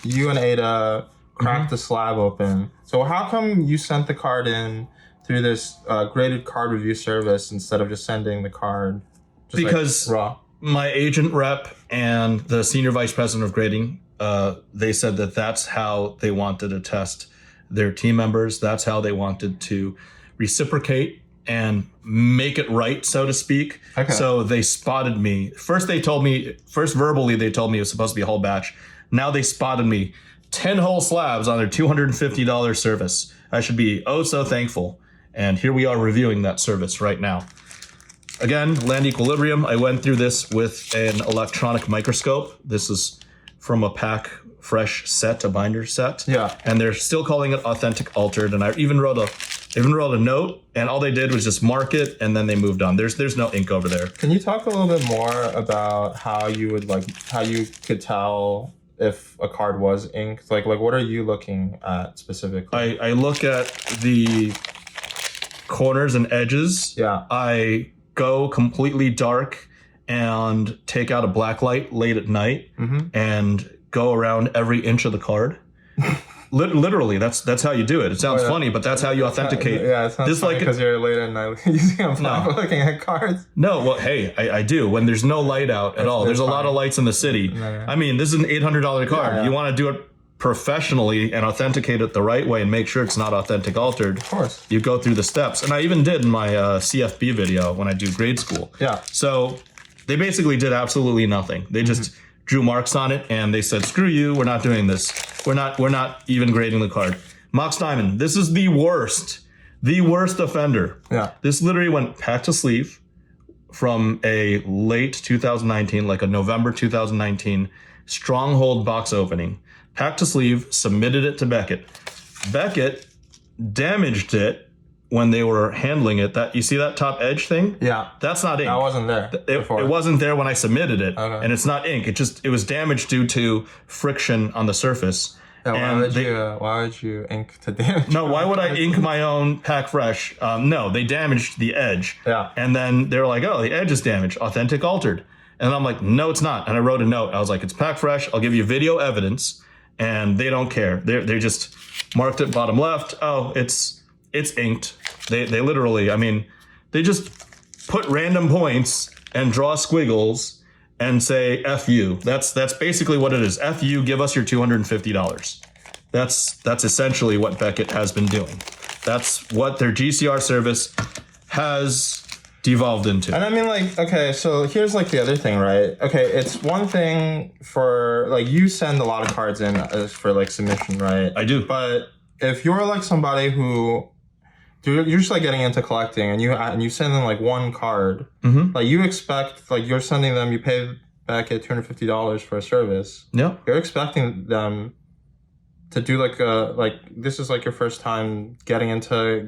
you and Ada cracked the slab open. So how come you sent the card in through this graded card review service instead of just sending the card just because like, raw? My agent rep and the senior vice president of grading, they said that that's how they wanted to test their team members. That's how they wanted to reciprocate and make it right, so to speak. Okay. So they spotted me. First verbally, they told me it was supposed to be a whole batch. Now they spotted me 10 whole slabs on their $250 service. I should be oh so thankful. And here we are reviewing that service right now. Again, Land Equilibrium. I went through this with an electronic microscope. This is from a pack fresh set, a binder set. Yeah. And they're still calling it authentic altered. And I even wrote a note, and all they did was just mark it, and then they moved on. There's no ink over there. Can you talk a little bit more about how you could tell if a card was inked? Like what are you looking at specifically? I look at the corners and edges. Yeah. I go completely dark and take out a black light late at night and go around every inch of the card. Literally, that's how you do it. It sounds funny, but that's how you authenticate. Yeah, it sounds funny because you're late at night using a black looking at cards. No, well, hey, I do. When there's no light out at all. There's a lot of lights in the city. No. I mean, this is an $800 card. Yeah. You want to do it professionally and authenticate it the right way and make sure it's not authentic altered. Of course. You go through the steps. And I even did in my CFB video when I do grade school. Yeah. So they basically did absolutely nothing. They just drew marks on it and they said, screw you, we're not doing this. We're not even grading the card. Mox Diamond, this is the worst offender. Yeah. This literally went pack to sleeve from a late 2019, like a November 2019 Stronghold box opening. Pack to sleeve, submitted it to Beckett. Beckett damaged it when they were handling it. That you see that top edge thing? Yeah. That's not ink. That wasn't there before. It wasn't there when I submitted it. Okay. And it's not ink. It was damaged due to friction on the surface. Yeah, why would you ink to damage? No, why would I ink my own pack fresh? No, they damaged the edge. Yeah. And then they were like, oh, the edge is damaged, authentic altered. And I'm like, no, it's not. And I wrote a note. I was like, it's pack fresh. I'll give you video evidence. And they don't care. They just marked it bottom left. Oh, it's inked. They literally, I mean, they just put random points and draw squiggles and say F you. That's basically what it is. F you, give us your $250. That's essentially what Beckett has been doing. That's what their GCR service has devolved into. And I mean, like, okay, so here's like the other thing, right? Okay, it's one thing for like you send a lot of cards in as for like submission, right? I do. But if you're like somebody who you're just like getting into collecting and you send them like one card, like you expect like you're sending them, you pay back at $250 for a service. Yeah. You're expecting them to do like this is like your first time getting into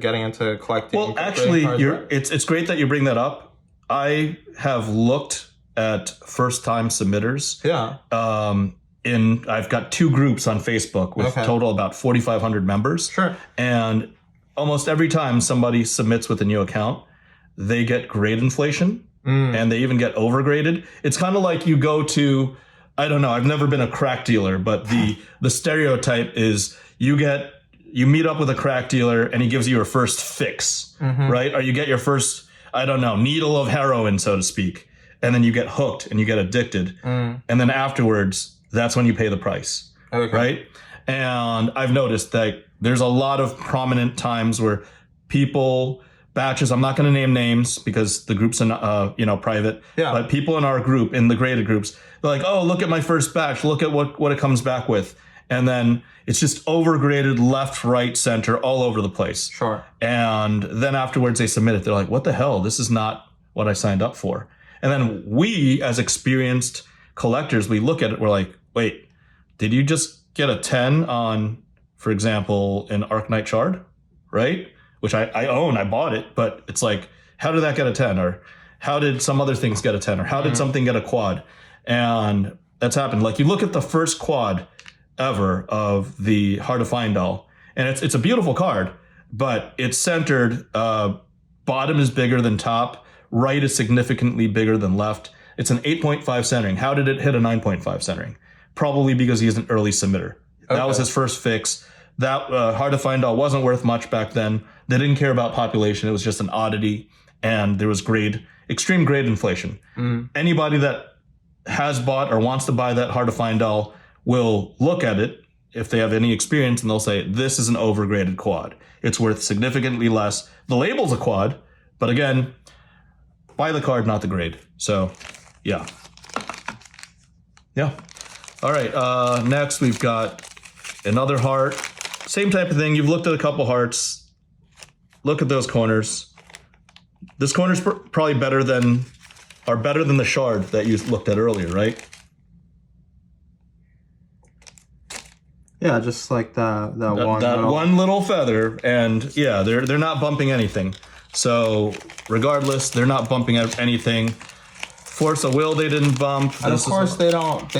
collecting. Well, actually, cards, right? it's great that you bring that up. I have looked at first time submitters. Yeah. I've got 2 groups on Facebook with total about 4,500 members. Sure. And almost every time somebody submits with a new account, they get grade inflation and they even get overgraded. It's kind of like you go to, I don't know, I've never been a crack dealer, but the stereotype is you meet up with a crack dealer and he gives you your first fix, right? Or you get your first, I don't know, needle of heroin, so to speak. And then you get hooked and you get addicted. And then afterwards, that's when you pay the price, right? And I've noticed that there's a lot of prominent times where batches, I'm not going to name names because the group's private, but people in our group, in the graded groups, they're like, oh, look at my first batch, look at what it comes back with. And then it's just overgraded left, right, center, all over the place. Sure. And then afterwards they submit it. They're like, what the hell? This is not what I signed up for. And then we, as experienced collectors, we look at it, we're like, wait, did you just get a 10 on, for example, an Arcanite Shard, right? Which I own, I bought it, but it's like, how did that get a 10? Or how did some other things get a 10? Or how did something get a quad? And that's happened. Like you look at the first quad ever of the Hard to Find doll, And it's a beautiful card, but it's centered. Bottom is bigger than top. Right is significantly bigger than left. It's an 8.5 centering. How did it hit a 9.5 centering? Probably because he's an early submitter. That was his first fix. That hard to find out wasn't worth much back then. They didn't care about population. It was just an oddity, and there was extreme grade inflation. Anybody that has bought or wants to buy that hard to find doll will look at it if they have any experience, and they'll say, this is an overgraded quad. It's worth significantly less. The label's a quad, but again, buy the card, not the grade. So, yeah. Yeah. All right, next we've got another heart. Same type of thing. You've looked at a couple hearts. Look at those corners. This corner's probably better than the shard that you looked at earlier, right? Yeah, just like that one little feather, and yeah, they're not bumping anything. So regardless, they're not bumping anything. Force of Will, they didn't bump. And of course, they don't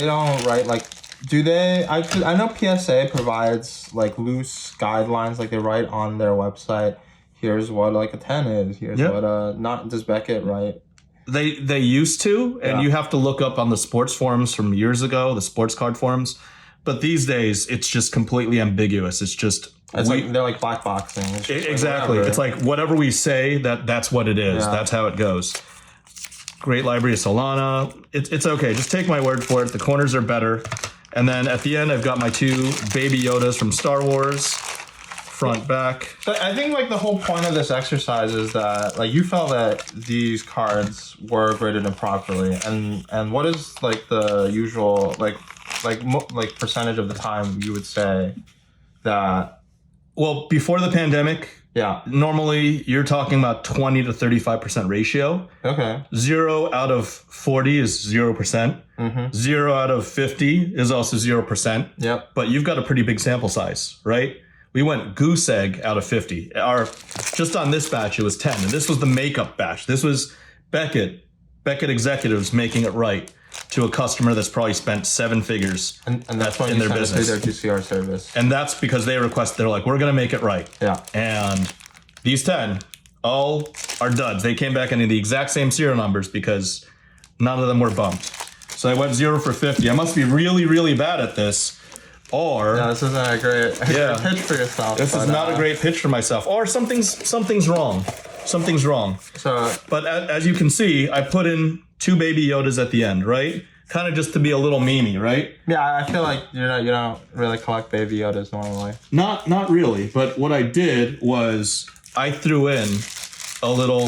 write like. Do they? I know PSA provides like loose guidelines, like they write on their website. Here's what like a 10 is. Here's what not does Beckett write. They used to, and you have to look up on the sports forums from years ago, the sports card forums. But these days, it's just completely ambiguous. It's just like they're like black boxing. Exactly. It's like whatever we say, that's what it is. Yeah. That's how it goes. Great Library of Solana. It's okay. Just take my word for it. The corners are better. And then at the end, I've got my 2 Baby Yodas from Star Wars, front, back. But I think like the whole point of this exercise is that like you felt that these cards were graded improperly, and what is like the usual like percentage of the time you would say that? Well, before the pandemic, normally you're talking about 20 to 35% ratio. Okay. 0 out of 40 is 0%. 0 out of 50 is also 0%. Yep. But you've got a pretty big sample size, right? We went goose egg out of 50. Just on this batch, it was 10. And this was the makeup batch. This was Beckett executives making it right to a customer that's probably spent 7 figures and that's when in their business. Their GCR service. And that's because they're like, we're going to make it right. Yeah. And these 10 all are duds. They came back into the exact same serial numbers because none of them were bumped. So I went 0 for 50. I must be really, really bad at this. Or this isn't a great pitch for yourself. This is not a great pitch for myself. Or something's wrong. Something's wrong. So, but as you can see, I put in 2 Baby Yodas at the end, right? Kind of just to be a little memey, right? Yeah, I feel like you don't really collect Baby Yodas normally. Not really. But what I did was I threw in a little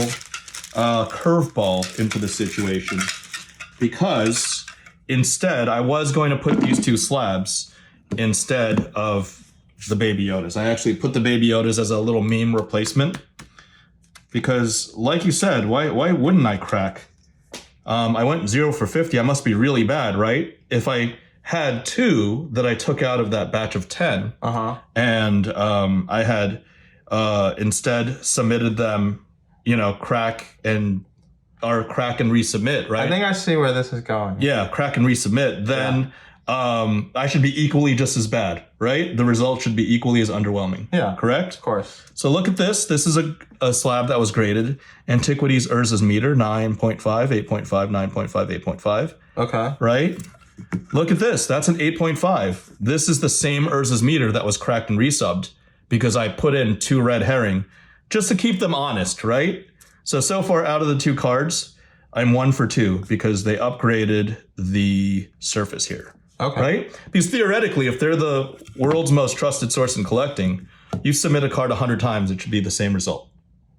curveball into the situation, because instead I was going to put these 2 slabs instead of the Baby Yodas. I actually put the Baby Yodas as a little meme replacement because, like you said, why wouldn't I crack? I went 0 for 50. I must be really bad, right? If I had 2 that I took out of that batch of 10, and I had instead submitted them, crack and resubmit, right? I think I see where this is going. Yeah, crack and resubmit. Then I should be equally just as bad, right? The result should be equally as underwhelming. Yeah. Correct? Of course. So look at this. This is a slab that was graded. Antiquities Urza's meter, 9.5, 8.5, 9.5, 8.5. Okay. Right? Look at this. That's an 8.5. This is the same Urza's meter that was cracked and resubbed because I put in 2 red herring just to keep them honest, right? So far out of the 2 cards, I'm 1 for 2 because they upgraded the surface here. Okay. Right? Because theoretically, if they're the world's most trusted source in collecting, you submit a card 100 times, it should be the same result.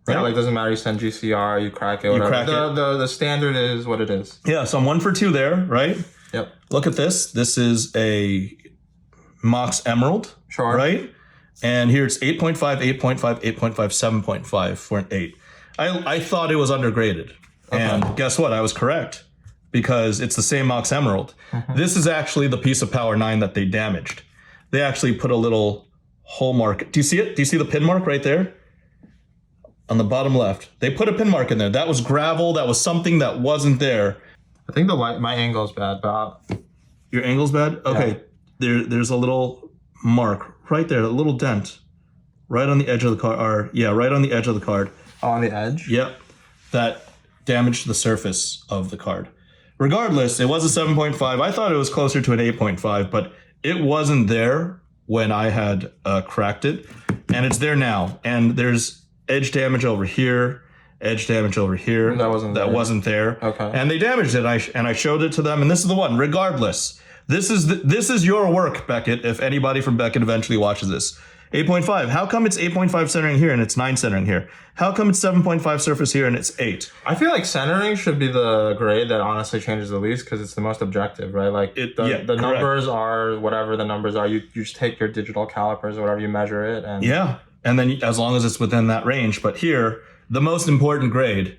Right? Yeah, like doesn't matter. You send GCR, you crack it, whatever. Crack it. The standard is what it is. Yeah, so I'm 1 for 2 there, right? Yep. Look at this. This is a Mox Emerald. Sure. Right? And here it's 8.5, 8.5, 8.5, 7.5 for an 8. I thought it was undergraded. Okay. And guess what? I was correct. Because it's the same Mox Emerald. This is actually the piece of Power 9 that they damaged. They actually put a little hole mark. Do you see it? Do you see the pin mark right there? On the bottom left. They put a pin mark in there. That was gravel. That was something that wasn't there. I think my angle's bad, but... Your angle's bad? Okay. Yeah. There's a little mark right there, a little dent. right on the edge of the card. Or yeah, right on the edge of the card. On the edge? Yep, that damaged the surface of the card. Regardless, it was a 7.5. I thought it was closer to an 8.5, but it wasn't there when I had cracked it, and it's there now. And there's edge damage over here, edge damage over here. That wasn't there. Okay. Okay. And they damaged it. I showed it to them, and this is the one. Regardless, this is your work, Beckett. If anybody from Beckett eventually watches this, 8.5. How come it's 8.5 centering here and it's 9 centering here? How come it's 7.5 surface here and it's 8? I feel like centering should be the grade that honestly changes the least because it's the most objective, right? Like the numbers are whatever the numbers are. You just take your digital calipers or whatever you measure it, and Yeah, and then as long as it's within that range. But here, the most important grade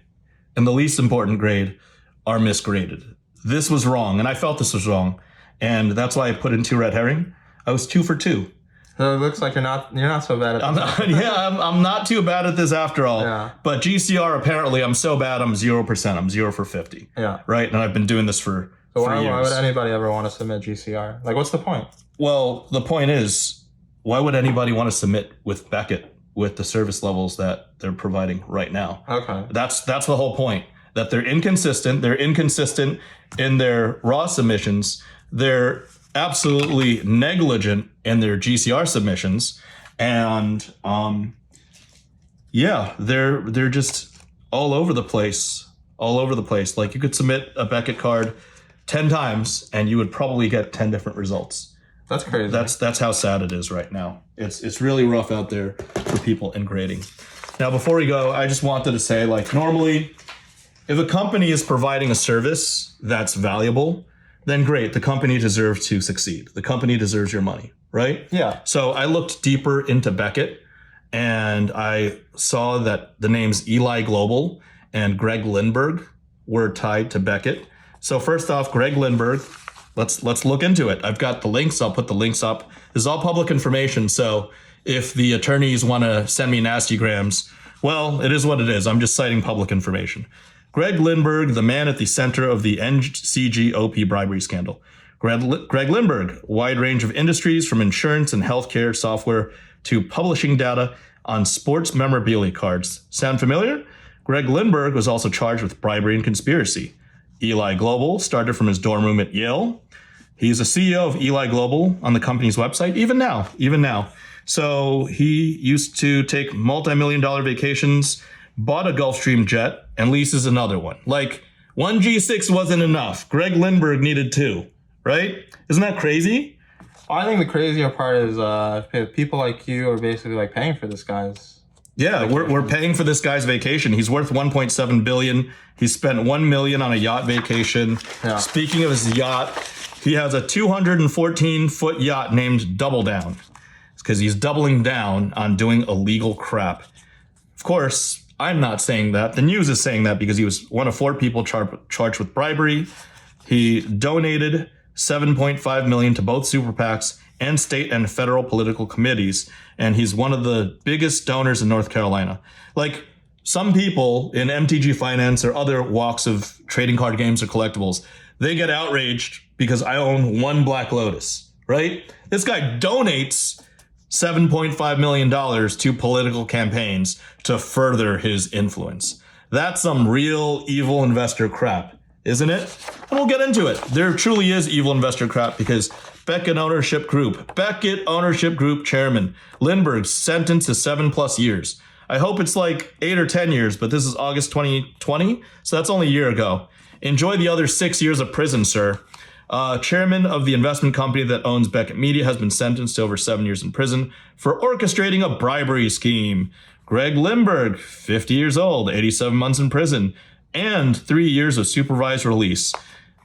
and the least important grade are misgraded. This was wrong, and I felt this was wrong, and that's why I put in 2 red herring. I was 2 for 2. So it looks like you're not so bad at that. I'm not too bad at this after all. Yeah. But GCR, apparently, I'm so bad, I'm 0%. I'm 0 for 50. Yeah. Right? And I've been doing this for Why years. would anybody ever want to submit GCR? Like, what's the point? Well, the point is, why would anybody want to submit with Beckett with the service levels that they're providing right now? Okay. That's the whole point. That they're inconsistent. They're inconsistent in their raw submissions. They're absolutely negligent in their GCR submissions, and they're just all over the place. Like, you could submit a Beckett card 10 times and you would probably get 10 different results. That's crazy. That's how sad it is right now. It's really rough out there for people in grading. Now, before we go, I just wanted to say, like, normally, if a company is providing a service that's valuable, then great, the company deserves to succeed. The company deserves your money, right? Yeah. So I looked deeper into Beckett, and I saw that the names Eli Global and Greg Lindberg were tied to Beckett. So first off, Greg Lindberg, let's look into it. I've got the links. I'll put the links up. This is all public information, so if the attorneys want to send me nasty grams, well, it is what it is. I'm just citing public information. Greg Lindberg, the man at the center of the NCGOP bribery scandal. Greg Lindberg, wide range of industries from insurance and healthcare software to publishing data on sports memorabilia cards. Sound familiar? Greg Lindberg was also charged with bribery and conspiracy. Eli Global started from his dorm room at Yale. He's a CEO of Eli Global on the company's website, even now. So he used to take multi-million-dollar vacations, bought a Gulfstream jet, and leases another one. Like, one G6 wasn't enough. Greg Lindberg needed 2, right? Isn't that crazy? I think the crazier part is people like you are basically like paying for this guy's. Yeah, we're paying for this guy's vacation. He's worth $1.7 billion. He spent $1 million on a yacht vacation. Yeah. Speaking of his yacht, he has a 214-foot yacht named Double Down. It's because he's doubling down on doing illegal crap. Of course, I'm not saying that. The news is saying that because he was one of 4 people charged with bribery. He donated $7.5 million to both super PACs and state and federal political committees, and he's one of the biggest donors in North Carolina. Like, some people in MTG Finance or other walks of trading card games or collectibles, they get outraged because I own 1 Black Lotus, right? This guy donates $7.5 million to political campaigns to further his influence. That's some real evil investor crap, isn't it? And we'll get into it. There truly is evil investor crap because Beckett Ownership Group chairman Lindbergh sentenced to 7+ years. I hope it's like 8 or 10 years, but this is August 2020, so that's only a year ago. Enjoy the other 6 years of prison, sir. Chairman of the investment company that owns Beckett Media has been sentenced to over 7 years in prison for orchestrating a bribery scheme. Greg Lindbergh, 50 years old, 87 months in prison, and 3 years of supervised release.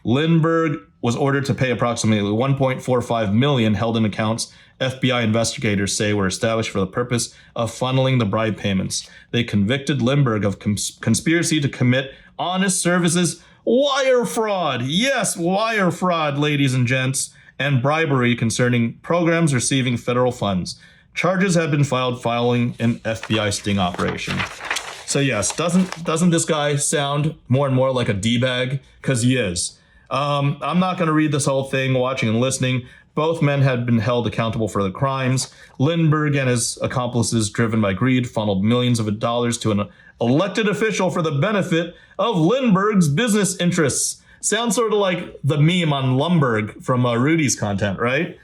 Lindbergh was ordered to pay approximately $1.45 million held in accounts FBI investigators say were established for the purpose of funneling the bribe payments. They convicted Lindbergh of conspiracy to commit honest services wire fraud. Yes, wire fraud, ladies and gents, and bribery concerning programs receiving federal funds. Charges have been filed following an FBI sting operation. So yes, doesn't this guy sound more and more like a D-bag? Because he is. I'm not going to read this whole thing, watching and listening. Both men had been held accountable for the crimes. Lindbergh and his accomplices, driven by greed, funneled millions of dollars to an elected official for the benefit of Lindbergh's business interests. Sounds sort of like the meme on Lumbergh from Rudy's content, right?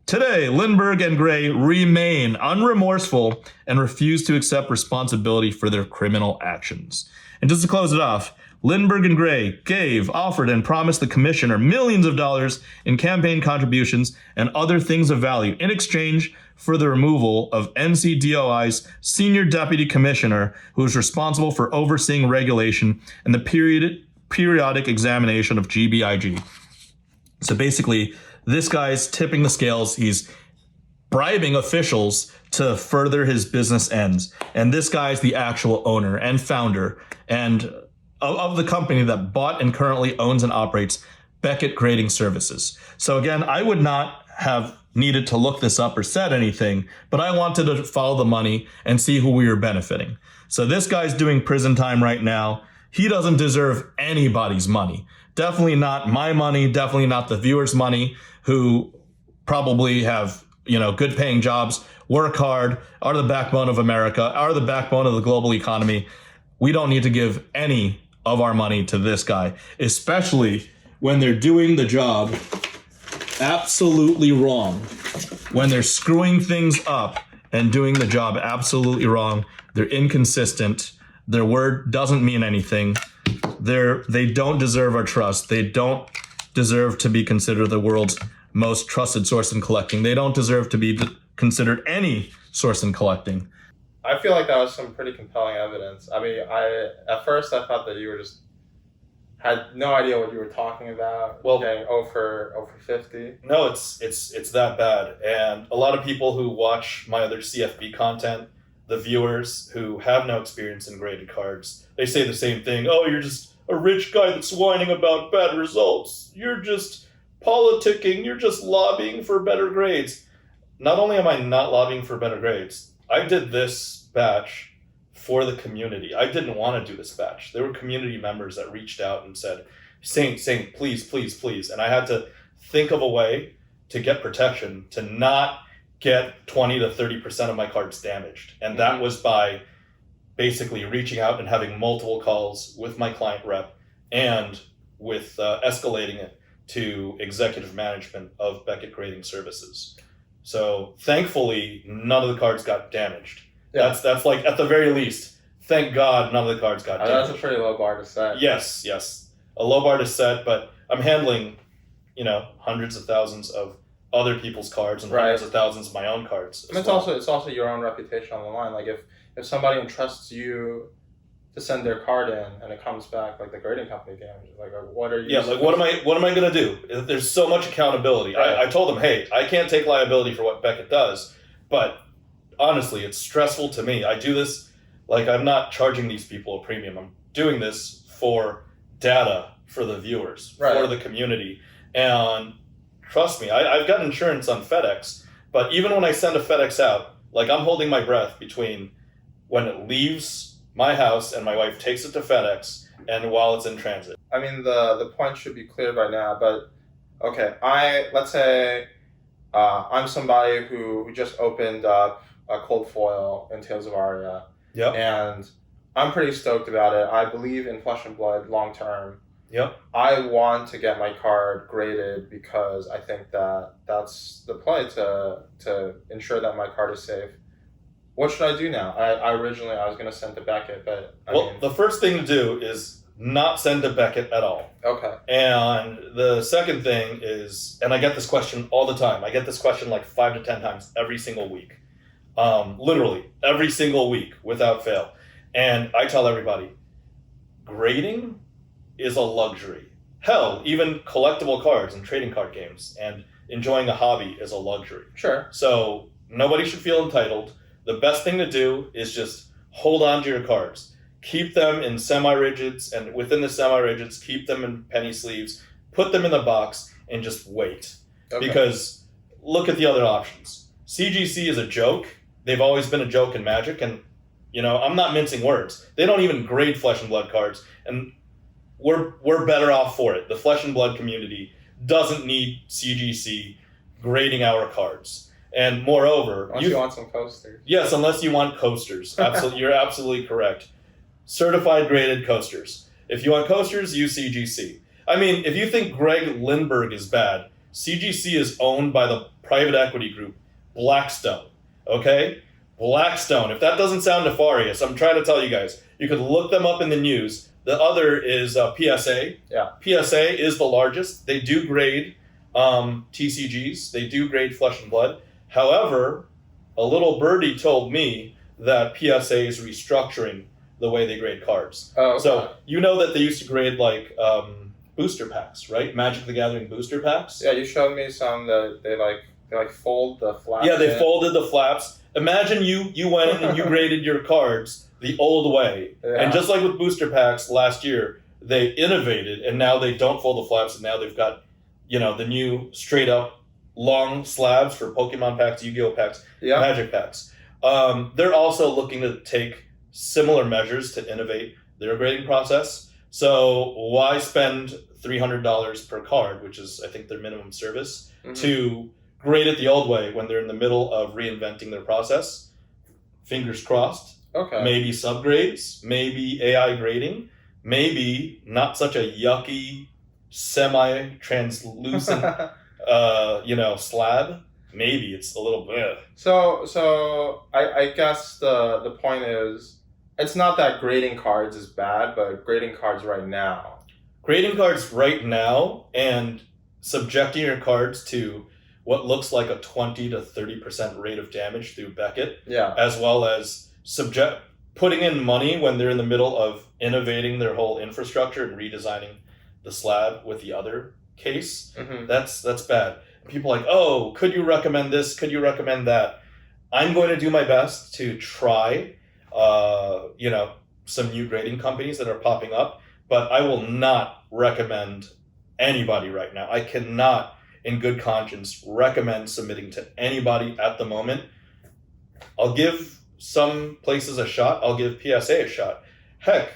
Today, Lindbergh and Gray remain unremorseful and refuse to accept responsibility for their criminal actions. And just to close it off, Lindbergh and Gray gave, offered, and promised the commissioner millions of dollars in campaign contributions and other things of value in exchange for the removal of NCDOI's senior deputy commissioner, who is responsible for overseeing regulation and the periodic examination of GBIG. So basically, this guy's tipping the scales. He's bribing officials to further his business ends. And this guy's the actual owner and founder and of the company that bought and currently owns and operates Beckett Grading Services. So again, I would not have needed to look this up or said anything, but I wanted to follow the money and see who we were benefiting. So this guy's doing prison time right now. He doesn't deserve anybody's money. Definitely not my money, definitely not the viewers' money, who probably have, good paying jobs, work hard, are the backbone of America, are the backbone of the global economy. We don't need to give any of our money to this guy, especially when they're doing the job absolutely wrong. When they're screwing things up and doing the job absolutely wrong, they're inconsistent. Their word doesn't mean anything. They don't deserve our trust. They don't deserve to be considered the world's most trusted source in collecting. They don't deserve to be considered any source in collecting. I feel like that was some pretty compelling evidence. I mean, at first I thought that you were had no idea what you were talking about. Well, getting over 50. No, it's that bad. And a lot of people who watch my other CFB content, the viewers who have no experience in graded cards, they say the same thing. Oh, you're just a rich guy that's whining about bad results. You're just politicking. You're just lobbying for better grades. Not only am I not lobbying for better grades, I did this batch for the community. I didn't want to do this batch. There were community members that reached out and said, Saint, please, please, please. And I had to think of a way to get protection, to not get 20 to 30% of my cards damaged. And that was by basically reaching out and having multiple calls with my client rep and with escalating it to executive management of Beckett Grading Services. So thankfully, none of the cards got damaged. Yeah. That's like, at the very least, thank God none of the cards got damaged. That's a pretty low bar to set. Yes. A low bar to set, but I'm handling, hundreds of thousands of other people's cards and hundreds of thousands of my own cards. And it's also your own reputation on the line. Like if somebody entrusts you to send their card in and it comes back like the grading company damage, like what are you? Yeah, like what am I gonna do? There's so much accountability. Right. I told them, hey, I can't take liability for what Beckett does, but honestly, it's stressful to me. I do this, like I'm not charging these people a premium. I'm doing this for data, for the viewers, for the community. And trust me, I've got insurance on FedEx, but even when I send a FedEx out, like I'm holding my breath between when it leaves my house and my wife takes it to FedEx and while it's in transit. I mean, the point should be clear by now, but okay, let's say I'm somebody who just opened up a cold foil in Tales of Aria. Yep. And I'm pretty stoked about it. I believe in Flesh and Blood long term. Yep. I want to get my card graded because I think that that's the play to ensure that my card is safe. What should I do now? I originally was going to send to Beckett, but the first thing to do is not send to Beckett at all. Okay. And the second thing is, and I get this question all the time. I get this question like 5 to 10 times every single week. Literally every single week without fail. And I tell everybody, grading is a luxury. Hell, even collectible cards and trading card games and enjoying a hobby is a luxury. Sure. So nobody should feel entitled. The best thing to do is just hold on to your cards. Keep them in semi-rigids, and within the semi-rigids, keep them in penny sleeves. Put them in the box and just wait. Okay. Because look at the other options. CGC is a joke. They've always been a joke in Magic, and I'm not mincing words. They don't even grade Flesh and Blood cards, and we're better off for it. The Flesh and Blood community doesn't need CGC grading our cards. And moreover, Unless you want some coasters. Yes, unless you want coasters. Absolutely, you're absolutely correct. Certified graded coasters. If you want coasters, use CGC. I mean, if you think Greg Lindbergh is bad, CGC is owned by the private equity group Blackstone. Okay? Blackstone. If that doesn't sound nefarious, I'm trying to tell you guys. You could look them up in the news. The other is PSA. Yeah. PSA is the largest. They do grade TCGs. They do grade Flesh and Blood. However, a little birdie told me that PSA is restructuring the way they grade cards. Oh, okay. So you know that they used to grade like booster packs, right? Magic the Gathering booster packs. Yeah, you showed me some that they fold the flaps. Yeah, they folded the flaps. Imagine you went in and you graded your cards the old way. Yeah. And just like with booster packs last year, they innovated and now they don't fold the flaps and now they've got, the new straight up long slabs for Pokemon packs, Yu-Gi-Oh packs, Yeah. Magic packs. They're also looking to take similar measures to innovate their grading process. So why spend $300 per card, which is I think their minimum service, to grade it the old way when they're in the middle of reinventing their process? Fingers crossed. Okay. Maybe subgrades, maybe AI grading, maybe not such a yucky, semi-translucent, slab. Maybe it's a little bit. So I guess the point is, it's not that grading cards is bad, but grading cards right now. Grading cards right now and subjecting your cards to what looks like a 20 to 30% rate of damage through Beckett, Yeah. as well as putting in money when they're in the middle of innovating their whole infrastructure and redesigning the slab with the other case. Mm-hmm. That's bad. People are like, oh, could you recommend this? Could you recommend that? I'm going to do my best to try, some new grading companies that are popping up, but I will not recommend anybody right now. I cannot, in good conscience, recommend submitting to anybody at the moment. I'll give some places a shot. I'll give PSA a shot. Heck,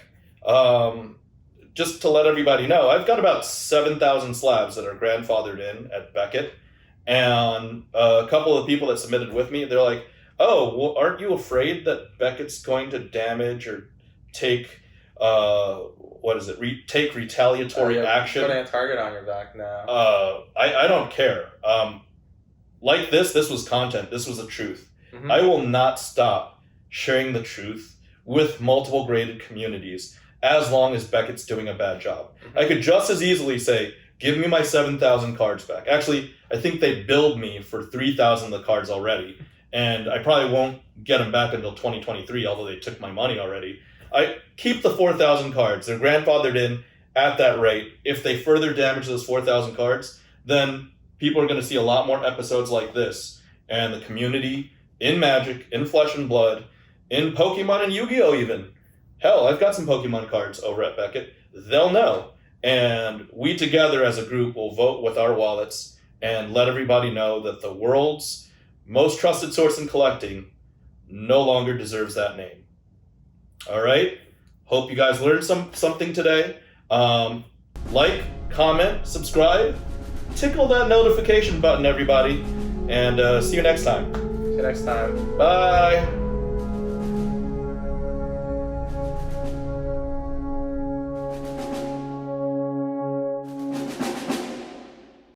just to let everybody know, I've got about 7,000 slabs that are grandfathered in at Beckett. And a couple of people that submitted with me, they're like, oh, well, aren't you afraid that Beckett's going to damage or take, take retaliatory action? Putting a target on your back now. I don't care. Like this was content. This was the truth. Mm-hmm. I will not stop sharing the truth with multiple graded communities as long as Beckett's doing a bad job. Mm-hmm. I could just as easily say, give me my 7,000 cards back. Actually, I think they billed me for 3,000 of the cards already, and I probably won't get them back until 2023, although they took my money already. I keep the 4,000 cards. They're grandfathered in at that rate. If they further damage those 4,000 cards, then people are going to see a lot more episodes like this, and the community in Magic, in Flesh and Blood, in Pokemon and Yu-Gi-Oh even. Hell, I've got some Pokemon cards over at Beckett. They'll know. And we together as a group will vote with our wallets and let everybody know that the world's most trusted source in collecting no longer deserves that name. All right? Hope you guys learned something today. Like, comment, subscribe, tickle that notification button, everybody. And see you next time. See you next time. Bye.